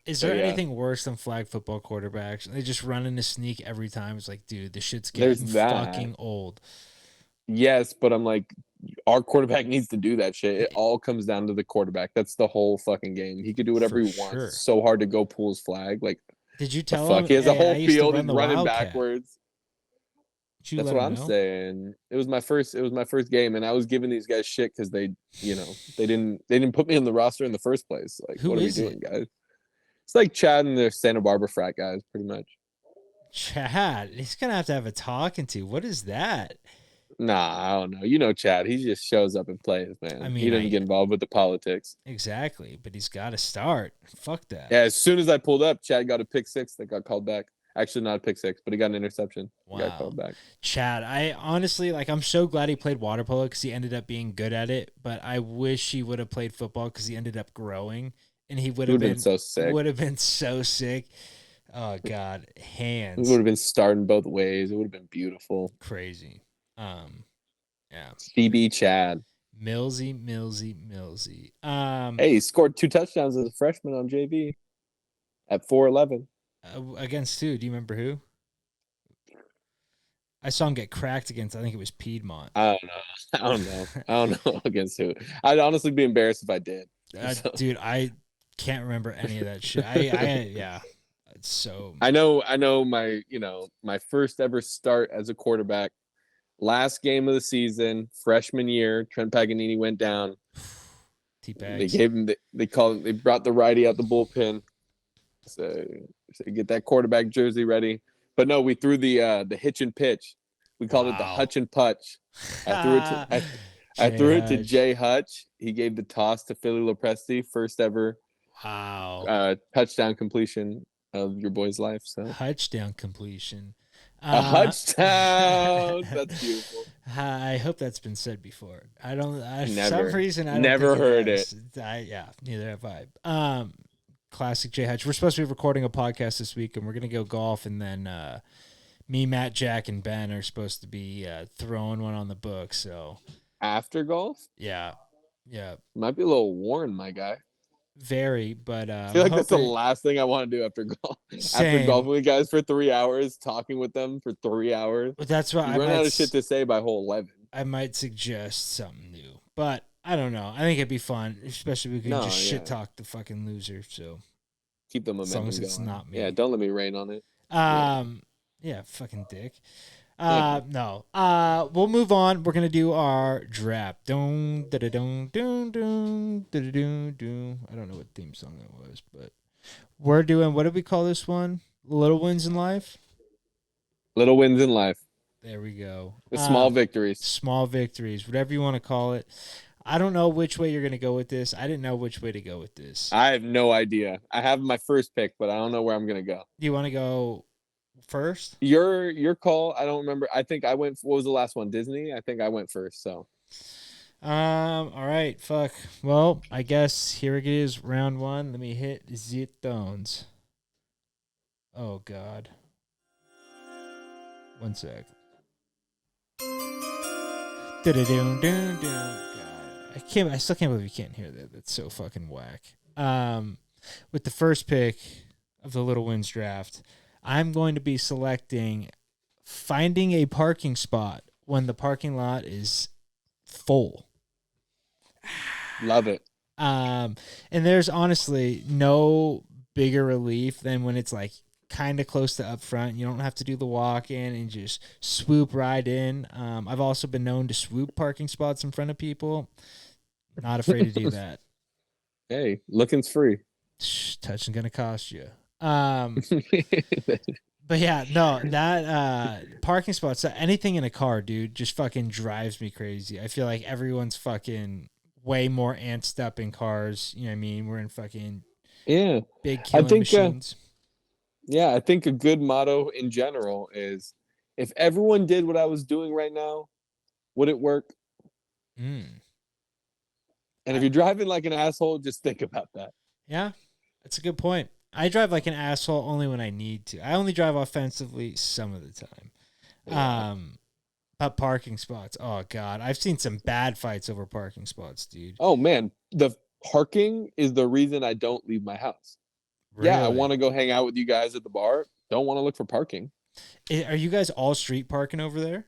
Is But there yeah, anything worse than flag football quarterbacks? They just run in a sneak every time. It's like, dude, this shit's there's getting that. fucking old. Yes, but I'm like, our quarterback needs to do that shit. It all comes down to the quarterback. That's the whole fucking game. He could do whatever For he wants. sure. It's so hard to go pull his flag. Like Did you the tell fuck? him, He has a hey, I whole used to field. run He's the running Wildcat? backwards. Did you That's let what him I'm know? saying. It was my first game, and I was giving these guys shit because they didn't put me on the roster in the first place. Like, Who what are we is it? doing, guys? It's like Chad and the Santa Barbara frat guys, pretty much. Chad. He's gonna have to have a talking to. What is that? Nah, I don't know. You know Chad. He just shows up and plays, I man. He mean, doesn't I get involved with the politics. exactly, but he's got to start. Fuck that. Yeah, as soon as I pulled up, Chad got a pick six that got called back. Actually, not a pick six, but he got an interception. He got Wow. called back. Chad, I honestly like. I'm so glad he played water polo because he ended up being good at it. But I wish he would have played football because he ended up growing, and he would It have would have been been so sick. so sick. Oh God, It would hands have been starting both ways. It would have been beautiful. crazy. Yeah, CB Chad. Millsy. Hey, he scored 2 touchdowns as a freshman on JV at 4'11. Against who? Do you remember who? I saw him get cracked against. I think it was Piedmont. I don't know. I don't know. I don't know against who. I'd honestly be embarrassed if I did. So. Dude, I can't remember any of that shit. Yeah. It's so. I know my first ever start as a quarterback. Last game of the season, freshman year, Trent Paganini went down. They Teabags. gave him they brought the righty out the bullpen. So get that quarterback jersey ready. But no, we threw the hitch and pitch. We called it the Wow. hutch and putch. I threw it to Jay Hutch. He gave the toss to Philly Lopresti, first ever touchdown completion of your boy's life. So touchdown completion. A touchdown. That's beautiful. I hope that's been said before. I don't. For Never. some reason, I don't Never think heard has. it. Yeah, neither have I. Classic J Hutch. We're supposed to be recording a podcast this week, and we're gonna go golf, and then me, Matt, Jack, and Ben are supposed to be throwing one on the book. So after golf, yeah, might be a little worn, my guy. Very, but I feel like that's the last thing I want to do after golf. Same. After golfing with guys for 3 hours, talking with them for 3 hours. But that's why you run out of shit to say by hole 11. I might suggest something new, but I don't know. I think it'd be fun, especially if we can just shit talk the fucking loser. So keep the momentum as long as it's going. not me. Yeah, don't let me rain on it. Yeah, fucking dick. No. We'll move on. We're gonna do our draft. Doom, da da doom, doom, doom, da da doom, doom. I don't know what theme song that was, but we're doing. What did we call this one? Little wins in life. Little wins in life. There we go. The small victories. Small victories, whatever you want to call it. I don't know which way you're gonna go with this. I didn't know which way to go with this. I have no idea. I have my first pick, but I don't know where I'm gonna go. Do you want to go first? Your call. I don't remember. I think I went. What was the last one? Disney. I think I went first. So All right, fuck. Well, I guess here it is, round one. Let me hit the tones. Oh God. One sec. God. I still can't believe you can't hear that. That's so fucking whack. With the first pick of the Little Wins draft, I'm going to be selecting finding a parking spot when the parking lot is full. Love it. And there's honestly no bigger relief than when it's like kind of close to up front. You don't have to do the walk in and just swoop right in. I've also been known to swoop parking spots in front of people. Not afraid to do that. Hey, looking's free. Touching gonna cost you. But yeah, no, that parking spots, anything in a car, dude, just fucking drives me crazy. I feel like everyone's fucking way more antsed up in cars. You know what I mean? We're in fucking big killing machines. I think a good motto in general is if everyone did what I was doing right now, would it work? And if you're driving like an asshole, just think about that. Yeah, that's a good point. I drive like an asshole only when I need to. I only drive offensively some of the time. Yeah. But parking spots, oh God. I've seen some bad fights over parking spots, dude. Oh, man. The parking is the reason I don't leave my house. Really? Yeah, I want to go hang out with you guys at the bar. Don't want to look for parking. Are you guys all street parking over there?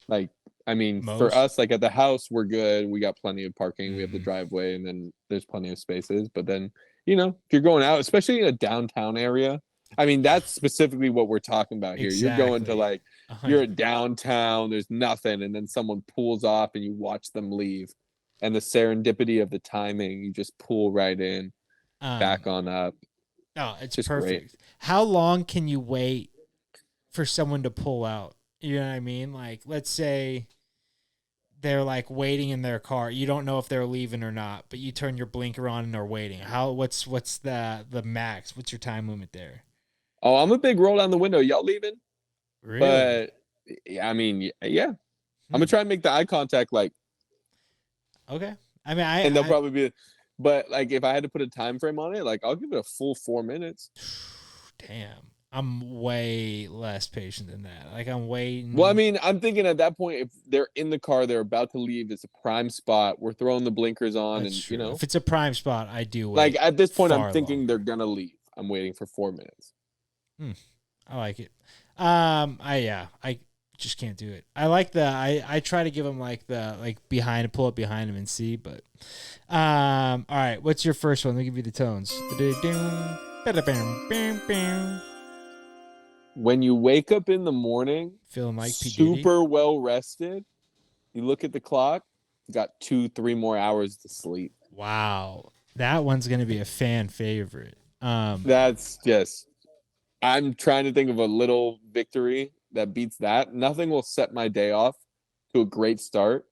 Like, I mean, for us, like at the house, we're good. We got plenty of parking. We have the driveway, and then there's plenty of spaces. But then, you know, if you're going out, especially in a downtown area, I mean, that's specifically what we're talking about here. Exactly. You're going to like, 100. You're at downtown, there's nothing, and then someone pulls off and you watch them leave. And the serendipity of the timing, you just pull right in, back on up. Oh, it's just perfect. Great. How long can you wait for someone to pull out? You know what I mean? Like, let's say they're like waiting in their car. You don't know if they're leaving or not, but you turn your blinker on and they're waiting. What's the max? What's your time limit there? Oh, I'm a big roll down the window. Y'all leaving? Really? But I mean, yeah. I'm gonna try and make the eye contact like. Okay. I mean, and they'll probably be, but like if I had to put a time frame on it, like I'll give it a full 4 minutes. Damn. I'm way less patient than that. Like I'm waiting. Well, I mean, I'm thinking at that point, if they're in the car, they're about to leave. It's a prime spot. We're throwing the blinkers on, That's and true. you know, if it's a prime spot, I do wait. Like at this point, I'm thinking longer. they're gonna leave. I'm waiting for 4 minutes. I like it. I just can't do it. I like I try to give them pull up behind them and see, but all right, what's your first one? Let me give you the tones. When you wake up in the morning, feeling like super well rested, you look at the clock, you got 2-3 more hours to sleep. Wow, that one's gonna be a fan favorite. That's just, I'm trying to think of a little victory that beats that. Nothing will set my day off to a great start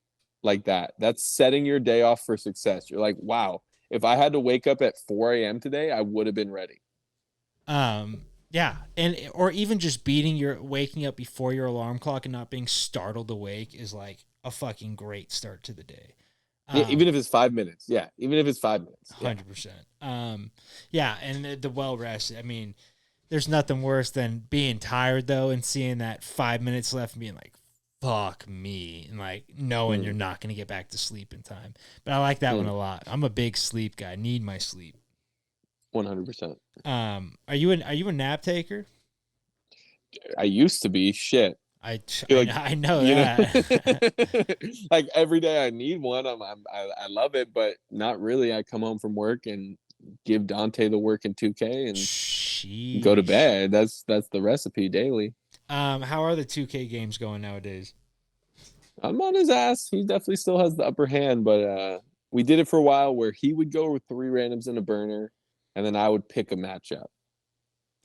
like that. That's setting your day off for success. You're like, wow, if I had to wake up at 4 a.m. today, I would have been ready. Yeah, or even just waking up before your alarm clock and not being startled awake is like a fucking great start to the day. Yeah, even if it's 5 minutes. Yeah, even if it's 5 minutes. 100%. Yeah, and the well rested. I mean, there's nothing worse than being tired though and seeing that 5 minutes left and being like, fuck me, and like knowing you're not going to get back to sleep in time. But I like that one a lot. I'm a big sleep guy. Need my sleep. 100%. Are you a nap taker? I used to be. Shit. I know that. Like every day I need one. I love it, but not really. I come home from work and give Dante the work in 2K and go to bed. That's the recipe daily. How are the 2K games going nowadays? I'm on his ass. He definitely still has the upper hand, but we did it for a while where he would go with 3 randoms in a burner, and then I would pick a matchup.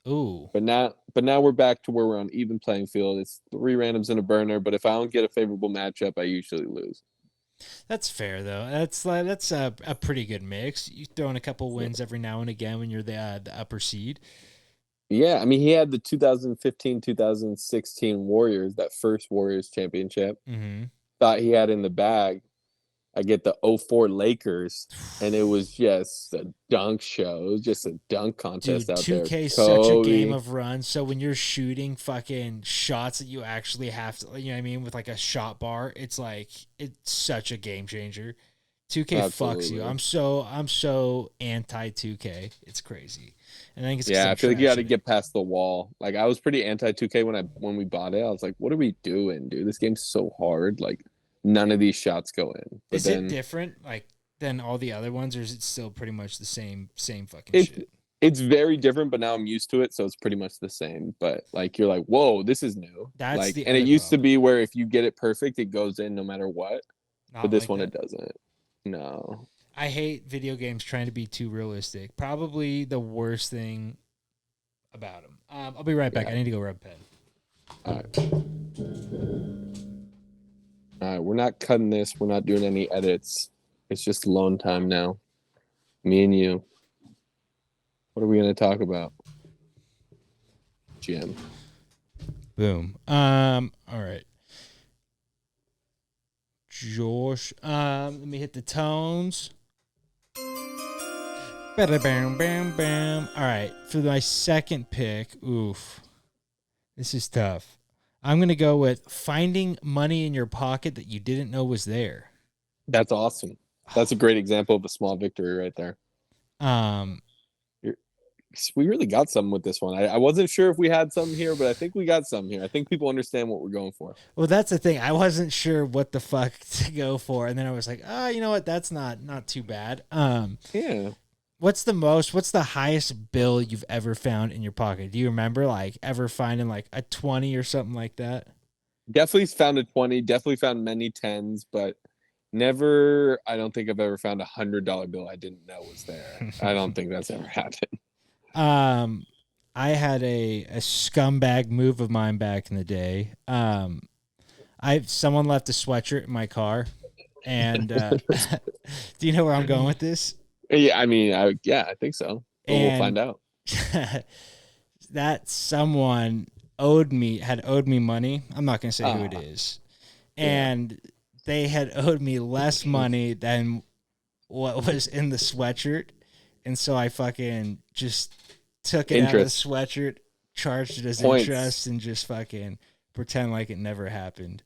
Ooh. But now we're back to where we're on even playing field. It's 3 randoms in a burner, but if I don't get a favorable matchup, I usually lose. That's fair though. That's a pretty good mix. You throw in a couple wins every now and again when you're the upper seed. Yeah, I mean he had the 2015-2016 Warriors, that first Warriors championship. Mm-hmm. Thought he had in the bag, I get the '04 Lakers, and it was just a dunk show. It was just a dunk contest Dude, out there. 2K is such a game Kobe. of runs. So when you're shooting fucking shots that you actually have to, you know what I mean, with like a shot bar, it's like it's such a game changer. 2K fucks you. Absolutely. I'm so anti 2K. It's crazy. And I think it's because Yeah, I'm I feel like you got trash to at it. get past the wall. Like I was pretty anti 2K when we bought it. I was like, what are we doing, dude? This game's so hard. Like none of these shots go in. But Is it then different like than all the other ones, or is it still pretty much the same fucking it shit? it's very different, but now I'm used to it, so it's pretty much the same. But like you're like, whoa, this is new. That's Like, the and it other used to problem. be where if you get it perfect, it goes in no matter what. But Not this like one that. it doesn't. No. I hate video games trying to be too realistic. Probably the worst thing about them. I'll be right back. Yeah. I need to go rub pen. All right. All right. We're not cutting this. We're not doing any edits. It's just alone time now. Me and you. What are we gonna talk about? Jim. Boom. All right. Josh. Let me hit the tones. Bam, bam, bam. All right. For my second pick, oof. This is tough. I'm going to go with finding money in your pocket that you didn't know was there. That's awesome. That's a great example of a small victory right there. Um, We really got something with this one. I wasn't sure if we had something here, but I think we got something here. I think people understand what we're going for. well, that's the thing. I wasn't sure what the fuck to go for, and then I was like, oh, you know what? That's not too bad. Yeah. What's the highest bill you've ever found in your pocket? Do you remember like ever finding like a 20 or something like that? Definitely found a 20, definitely found many tens, but never, I don't think I've ever found $100 bill I didn't know was there. I don't think that's ever happened. I had a scumbag move of mine back in the day. Someone left a sweatshirt in my car, and do you know where I'm going with this? Yeah, I mean, I think so. But we'll find And out. that someone had owed me money. I'm not gonna say who it is, Yeah. and they had owed me less money than what was in the sweatshirt, and so I fucking just took it out of the Interest. sweatshirt, charged it as Points. interest, and just fucking pretend like it never happened.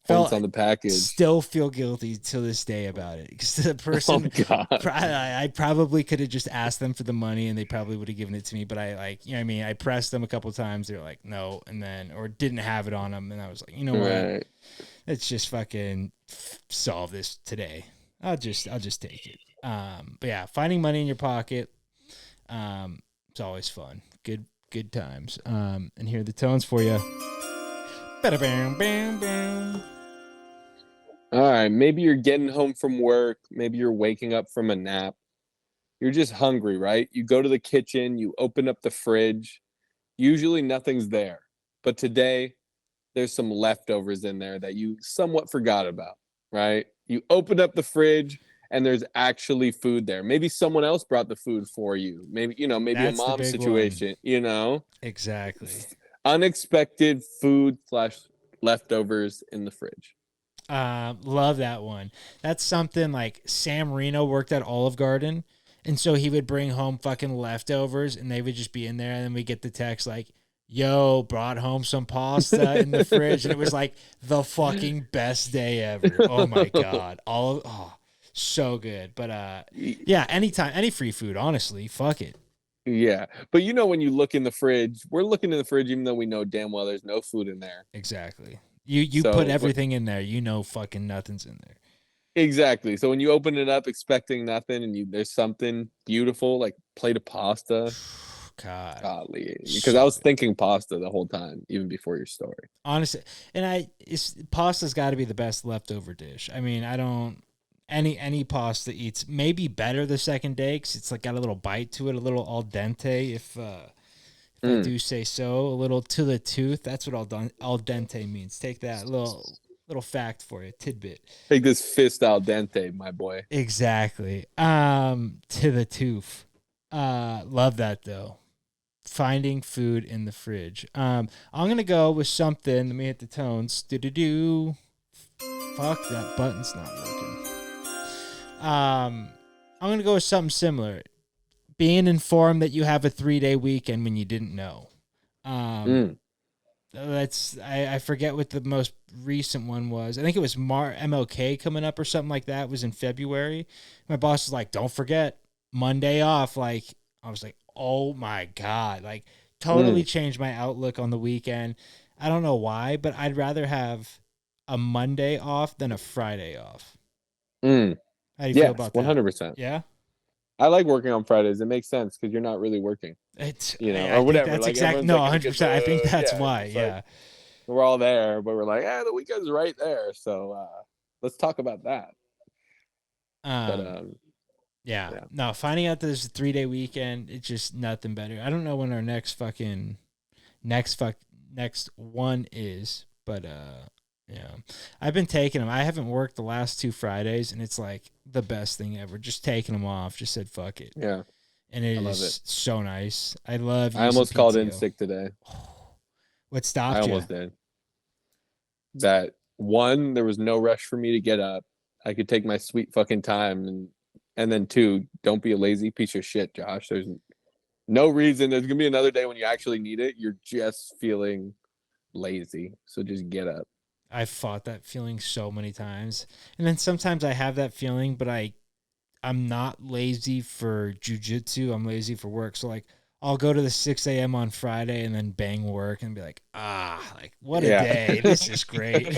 Points on the package. Still feel guilty to this day about it because the person, Oh, God. I probably could have just asked them for the money and they probably would have given it to me. But I like, you know what I mean? I pressed them a couple times. They're like, no. And then, or didn't have it on them. And I was like, you know what? Right. Let's just fucking solve this today. I'll just take it. But yeah, finding money in your pocket. It's always fun. Good times. And here are the tones for you. Bada bam, bam, bam. All right. Maybe you're getting home from work. Maybe you're waking up from a nap. You're just hungry, right? You go to the kitchen, you open up the fridge. Usually nothing's there. But today, there's some leftovers in there that you somewhat forgot about, right? You open up the fridge and there's actually food there. Maybe someone else brought the food for you. Maybe, maybe That's a the mom big situation, Exactly. Unexpected food / leftovers in the fridge. Love that one. That's something like Sam Reno worked at Olive Garden, and so he would bring home fucking leftovers, and they would just be in there, and then we get the text like, "Yo, brought home some pasta in the fridge," and it was like the fucking best day ever. Oh my god, so good. But yeah, anytime, any free food, honestly, fuck it. Yeah. But when you look in the fridge, we're looking in the fridge even though we know damn well there's no food in there. Exactly. You put So everything in there. You know fucking nothing's in there. exactly. So when you open it up expecting nothing and there's something beautiful like plate of pasta, God. golly, because I was thinking pasta the whole time, even before your story. Honestly, and pasta's got to be the best leftover dish. I mean, I don't any pasta eats maybe better the second day because it's like got a little bite to it, a little al dente. If I do say so, a little to the tooth. That's what al dente means. Take that little fact for you, tidbit. Take this fist al dente, my boy. Exactly. To the tooth. Love that though. Finding food in the fridge. I'm gonna go with something. Let me hit the tones. Do. Fuck, that button's not working. I'm gonna go with something similar. Being informed that you have a 3-day weekend when you didn't know. That's I forget what the most recent one was. I think it was MLK coming up or something like that. It was in February. My boss was like, "Don't forget Monday off." Like I was like, "Oh my god!" Like totally changed my outlook on the weekend. I don't know why, but I'd rather have a Monday off than a Friday off. How do you feel Yes, about that? 100%. Yeah. I like working on Fridays. It makes sense because you're not really working, I or think whatever. that's Like exact. everyone's No, like in a good 100%. I think mood. that's Yeah, it's why. just like Yeah. we're all there, but we're like, the weekend's right there. So let's talk about that. But Yeah. yeah, No, finding out there's a 3-day weekend, it's just nothing better. I don't know when our next one is, but yeah. I've been taking them. I haven't worked the last 2 Fridays, and it's like the best thing ever. Just taking them off. Just said fuck it. yeah, And it I love it. is so nice. I love I using almost called in PTO. sick today. What I stopped you? almost did. That one, there was no rush for me to get up. I could take my sweet fucking time, and then two, don't be a lazy piece of shit, Josh. There's no reason. There's gonna be another day when you actually need it. You're just feeling lazy, so just get up. I've fought that feeling so many times. And then sometimes I have that feeling, but I'm not lazy for jujitsu. I'm lazy for work. So like I'll go to the 6 a.m. on Friday and then bang work and be like, like what a Yeah. day. This is great.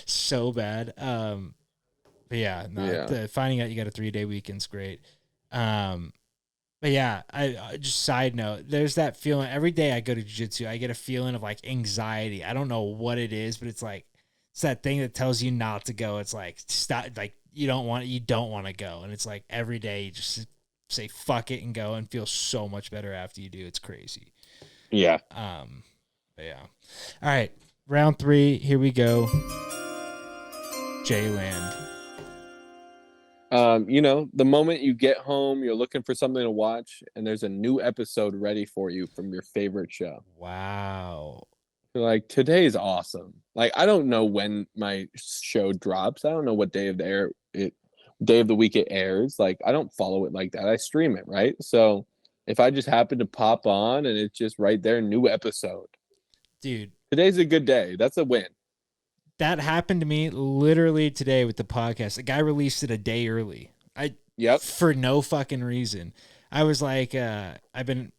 So bad. But yeah, no, Yeah. finding out you got a 3-day weekend's great. But yeah, I just side note, there's that feeling every day I go to jiu-jitsu, I get a feeling of like anxiety. I don't know what it is, but it's that thing that tells you not to go. It's like stop, like you don't want to go, and it's like every day you just say fuck it and go and feel so much better after you do. It's crazy. Yeah. But yeah. All right, round 3, here we go. Jlannd. The moment you get home, you're looking for something to watch, and there's a new episode ready for you from your favorite show. Wow. You're like, today's awesome. Like, I don't know when my show drops. I don't know what day of the week it airs. Like, I don't follow it like that. I stream it, right? So if I just happen to pop on and it's just right there, new episode. Dude. Today's a good day. That's a win. That happened to me literally today with the podcast. A guy released it a day early. For no fucking reason. I was like, I've been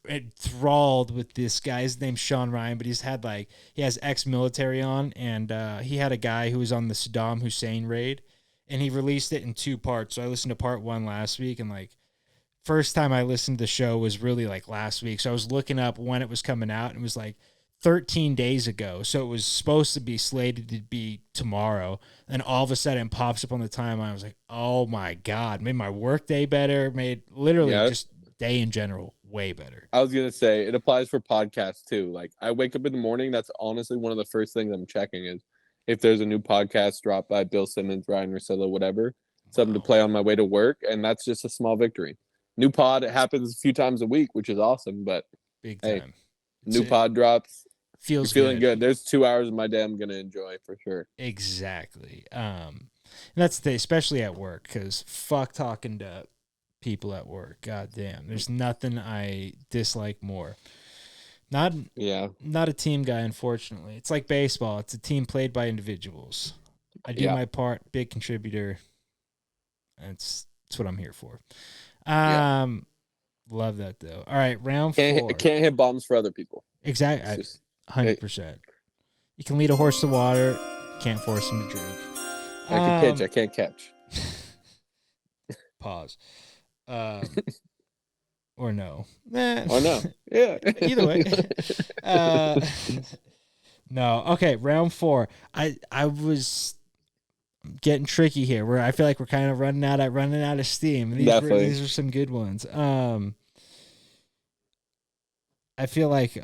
enthralled with this guy. His name's Sean Ryan, but he has ex-military on, and he had a guy who was on the Saddam Hussein raid, and he released it in 2 parts. So I listened to part 1 last week, and like first time I listened to the show was really like last week. So I was looking up when it was coming out, and it was like 13 days ago. So it was supposed to be slated to be tomorrow. And all of a sudden it pops up on the timeline. I was like, oh my God, made my work day better, made literally just day in general way better. I was going to say it applies for podcasts too. Like I wake up in the morning. That's honestly one of the first things I'm checking is if there's a new podcast dropped by Bill Simmons, Ryan Russillo, whatever, something to play on my way to work. And that's just a small victory. New pod, it happens a few times a week, which is awesome. But big time. Hey, new pod drops. Feels You're feeling good. There's 2 hours of my day I'm gonna enjoy for sure. Exactly. And that's the especially at work, because fuck talking to people at work. God damn. There's nothing I dislike more. Not a team guy, unfortunately. It's like baseball. It's a team played by individuals. I do my part, big contributor. That's what I'm here for. Love that though. All right, round 4. Can't hit bombs for other people. Exactly. 100%. You can lead a horse to water, can't force him to drink. I can pitch, I can't catch. Pause. Or no. Or no. Yeah. Either way. No. Okay, round 4. I was getting tricky here, where I feel like we're kind of running out of steam. These are some good ones. I feel like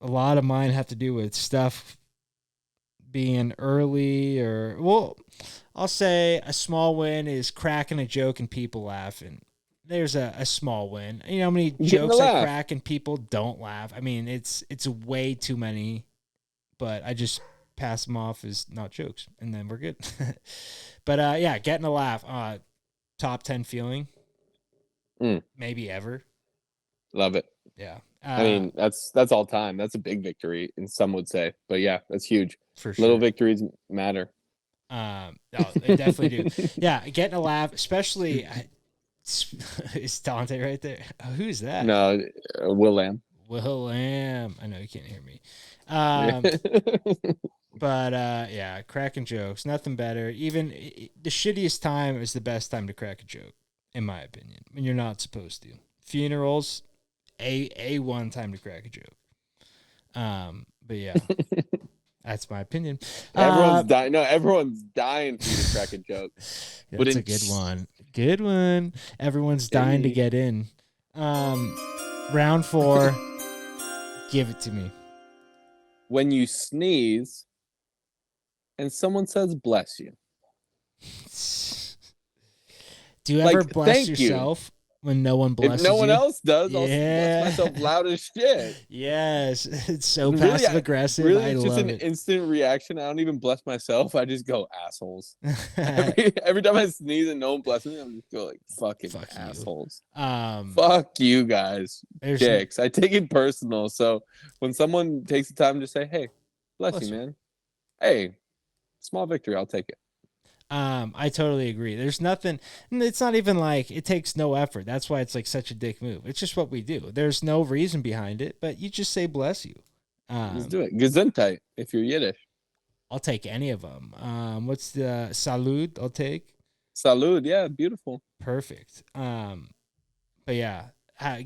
a lot of mine have to do with stuff being early, or I'll say a small win is cracking a joke and people laughing. There's a small win. You know how many jokes I crack and people don't laugh? I mean, it's way too many, but I just pass them off as not jokes, and then we're good. But yeah, getting a laugh. Top 10 feeling, maybe ever. Love it. Yeah. I mean, that's all time. That's a big victory, and some would say, but yeah, that's huge. For sure. Little victories matter. No, they definitely do. Yeah, getting a laugh, especially. Is Dante right there? Oh, who's that? No, Will Lamb. Will Lamb. I know you can't hear me. But yeah, cracking jokes, nothing better. Even the shittiest time is the best time to crack a joke, in my opinion. When you're not supposed to. Funerals, A1 time to crack a joke. But yeah, that's my opinion. Everyone's dying. No, everyone's dying for you to crack a joke. That's a good one. Good one. Everyone's dying to get in. Round 4. Give it to me. When you sneeze and someone says bless you. Do you ever bless yourself when no one blesses you? If no one else does, I'll bless myself loud as shit. Yes. It's so passive aggressive. Really, it's just an instant reaction. I don't even bless myself. I just go assholes. every time I sneeze and no one blesses me, I'm just go like fucking assholes. Fuck you guys. Dicks. I take it personal. So when someone takes the time to say, hey, bless you, man. Hey, small victory, I'll take it. I totally agree. There's nothing, it's not even like it takes no effort. That's why it's like such a dick move. It's just what we do. There's no reason behind it, but you just say bless you. Let's do it. Gesundheit if you're Yiddish. I'll take any of them. What's the salud? I'll take salud. Yeah, beautiful. Perfect. But yeah,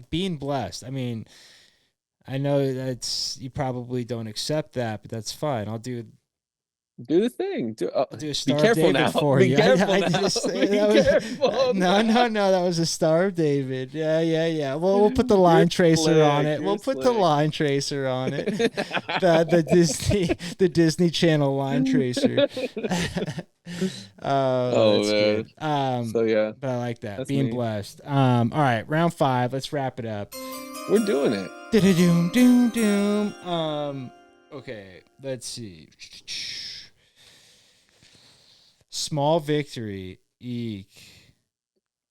being blessed. I mean, I know that's you probably don't accept that, but that's fine. I'll do the thing. I'll do a Star of David for you. No. That was a Star of David. Yeah. Well, we'll put the line tracer on it. We'll put the line tracer on it. the Disney Channel line tracer. Oh that's man. Good. So yeah. But I like that. That's being blessed. All right, round 5. Let's wrap it up. We're doing it. Doom. Okay, let's see. Small victory. Eek.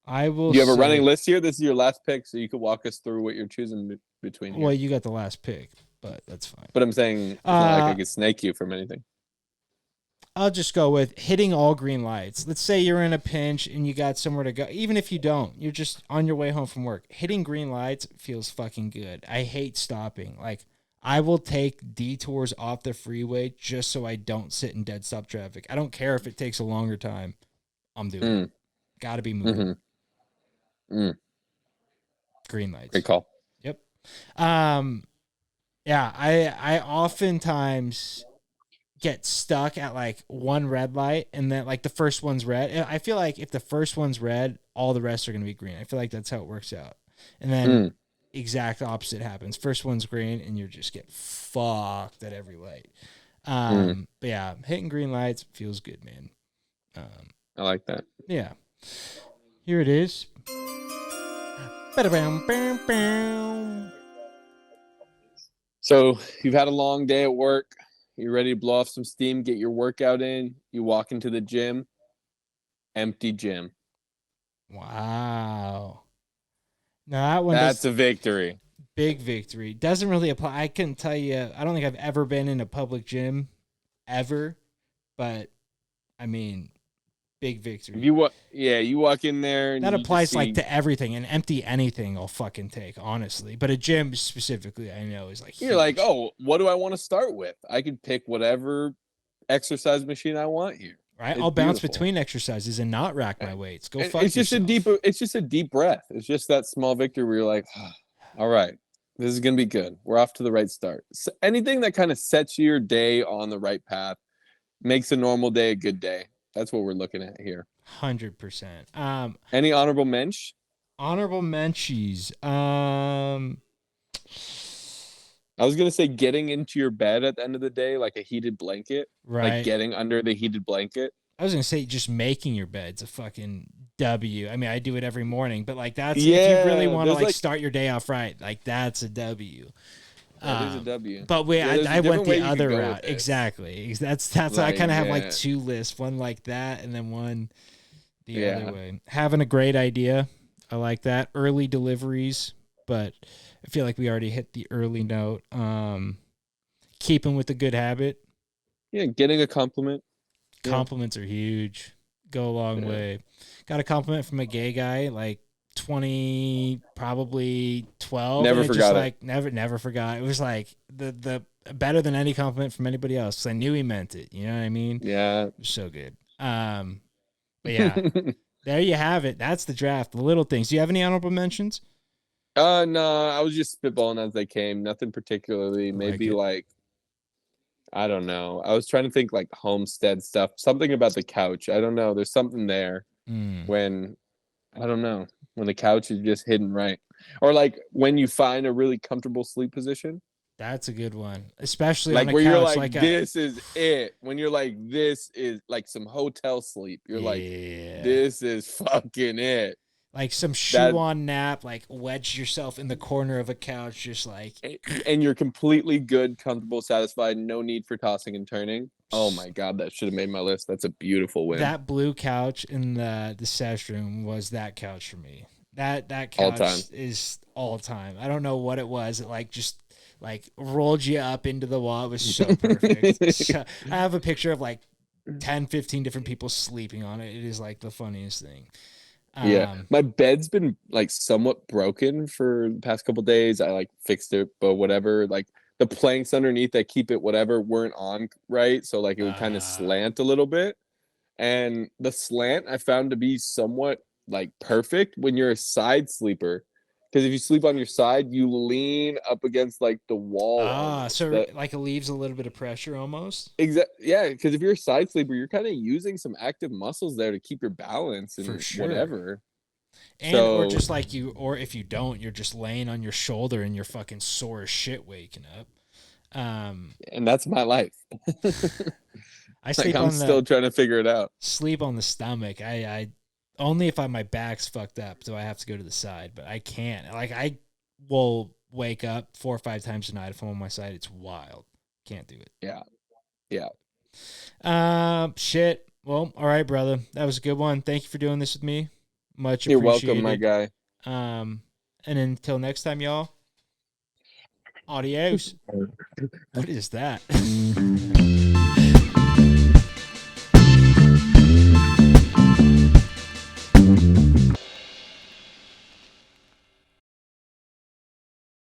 I will. Do you have a running list here? This is your last pick, so you could walk us through what you're choosing between. Here. Well, you got the last pick, but that's fine. But I'm saying it's not like I could snake you from anything. I'll just go with hitting all green lights. Let's say you're in a pinch and you got somewhere to go. Even if you don't, you're just on your way home from work. Hitting green lights feels fucking good. I hate stopping. Like, I will take detours off the freeway just so I don't sit in dead stop traffic. I don't care if it takes a longer time. I'm doing it. Gotta be moving. Green lights. Great call. Yep. Yeah, I oftentimes get stuck at like one red light and then like the first one's red. I feel like if the first one's red, all the rest are going to be green. I feel like that's how it works out. And then exact opposite happens. First one's green and you just get fucked at every light. But yeah, hitting green lights feels good, man. I like that. Yeah. Here it is. So you've had a long day at work. You're ready to blow off some steam, get your workout in. You walk into the gym. Empty gym. Wow. Now that's a victory. Big victory. Doesn't really apply. I couldn't tell you. I don't think I've ever been in a public gym ever, but I mean, big victory. You walk in there. And that applies like to everything, and empty anything I'll fucking take, honestly. But a gym specifically, I know is like you're huge. Like, oh, what do I want to start with? I could pick whatever exercise machine I want here. Right, I'll bounce between exercises and not rack my weights. Go fuck yourself. It's just a deep breath. It's just that small victory where you're like, oh, all right, this is gonna be good. We're off to the right start. So anything that kind of sets your day on the right path makes a normal day a good day. That's what we're looking at here. 100%. Any honorable mensch? Honorable menchies. I was going to say getting into your bed at the end of the day, like a heated blanket. Right. Like getting under the heated blanket. I was going to say just making your bed's a fucking W. I mean, I do it every morning, but like that's, if you really want to like start your day off right, like that's a W. That is a W. But I went the other route. Exactly. That's like, I kind of have like two lists, one like that and then one the other way. Having a great idea. I like that. Early deliveries, but I feel like we already hit the early note. Keeping with a good habit. Yeah, getting a compliment. Compliments are huge. Go a long way. Got a compliment from a gay guy, like 20, probably 12. Never forgot it. Never forgot. It was like the better than any compliment from anybody else, because I knew he meant it. You know what I mean? Yeah. It was so good. But yeah, there you have it. That's the draft. The little things. Do you have any honorable mentions? No, I was just spitballing as they came. Nothing particularly. Maybe like I don't know. I was trying to think like homestead stuff. Something about the couch. I don't know. There's something there when I don't know. When the couch is just hidden right. Or like when you find a really comfortable sleep position. That's a good one. Especially like on a where couch. You're like this is it. When you're like, this is like some hotel sleep. You're like, this is fucking it. Like some shoe-on nap, like wedge yourself in the corner of a couch, just like... And you're completely good, comfortable, satisfied, no need for tossing and turning. Oh my God, that should have made my list. That's a beautiful win. That blue couch in the sesh room was that couch for me. That couch is all time. I don't know what it was. It like just like rolled you up into the wall. It was so perfect. So, I have a picture of like 10, 15 different people sleeping on it. It is like the funniest thing. My bed's been like somewhat broken for the past couple days. I like fixed it, but whatever. Like the planks underneath that keep it whatever weren't on right, so like it would kind of slant a little bit. And the slant I found to be somewhat like perfect when you're a side sleeper, because if you sleep on your side, you lean up against like the wall. So like it leaves a little bit of pressure almost. Exactly. Yeah, because if you're a side sleeper, you're kind of using some active muscles there to keep your balance and whatever. And or just like or if you don't, you're just laying on your shoulder and you're fucking sore as shit waking up. And that's my life. I sleep I'm still trying to figure it out. Sleep on the stomach. I only if my back's fucked up do I have to go to the side, but I can't. Like I will wake up 4 or 5 times a night if I'm on my side. It's wild. Can't do it. Yeah. Shit. Well, all right, brother. That was a good one. Thank you for doing this with me. Much appreciated. You're welcome, my guy. And until next time, y'all. Adios. What is that?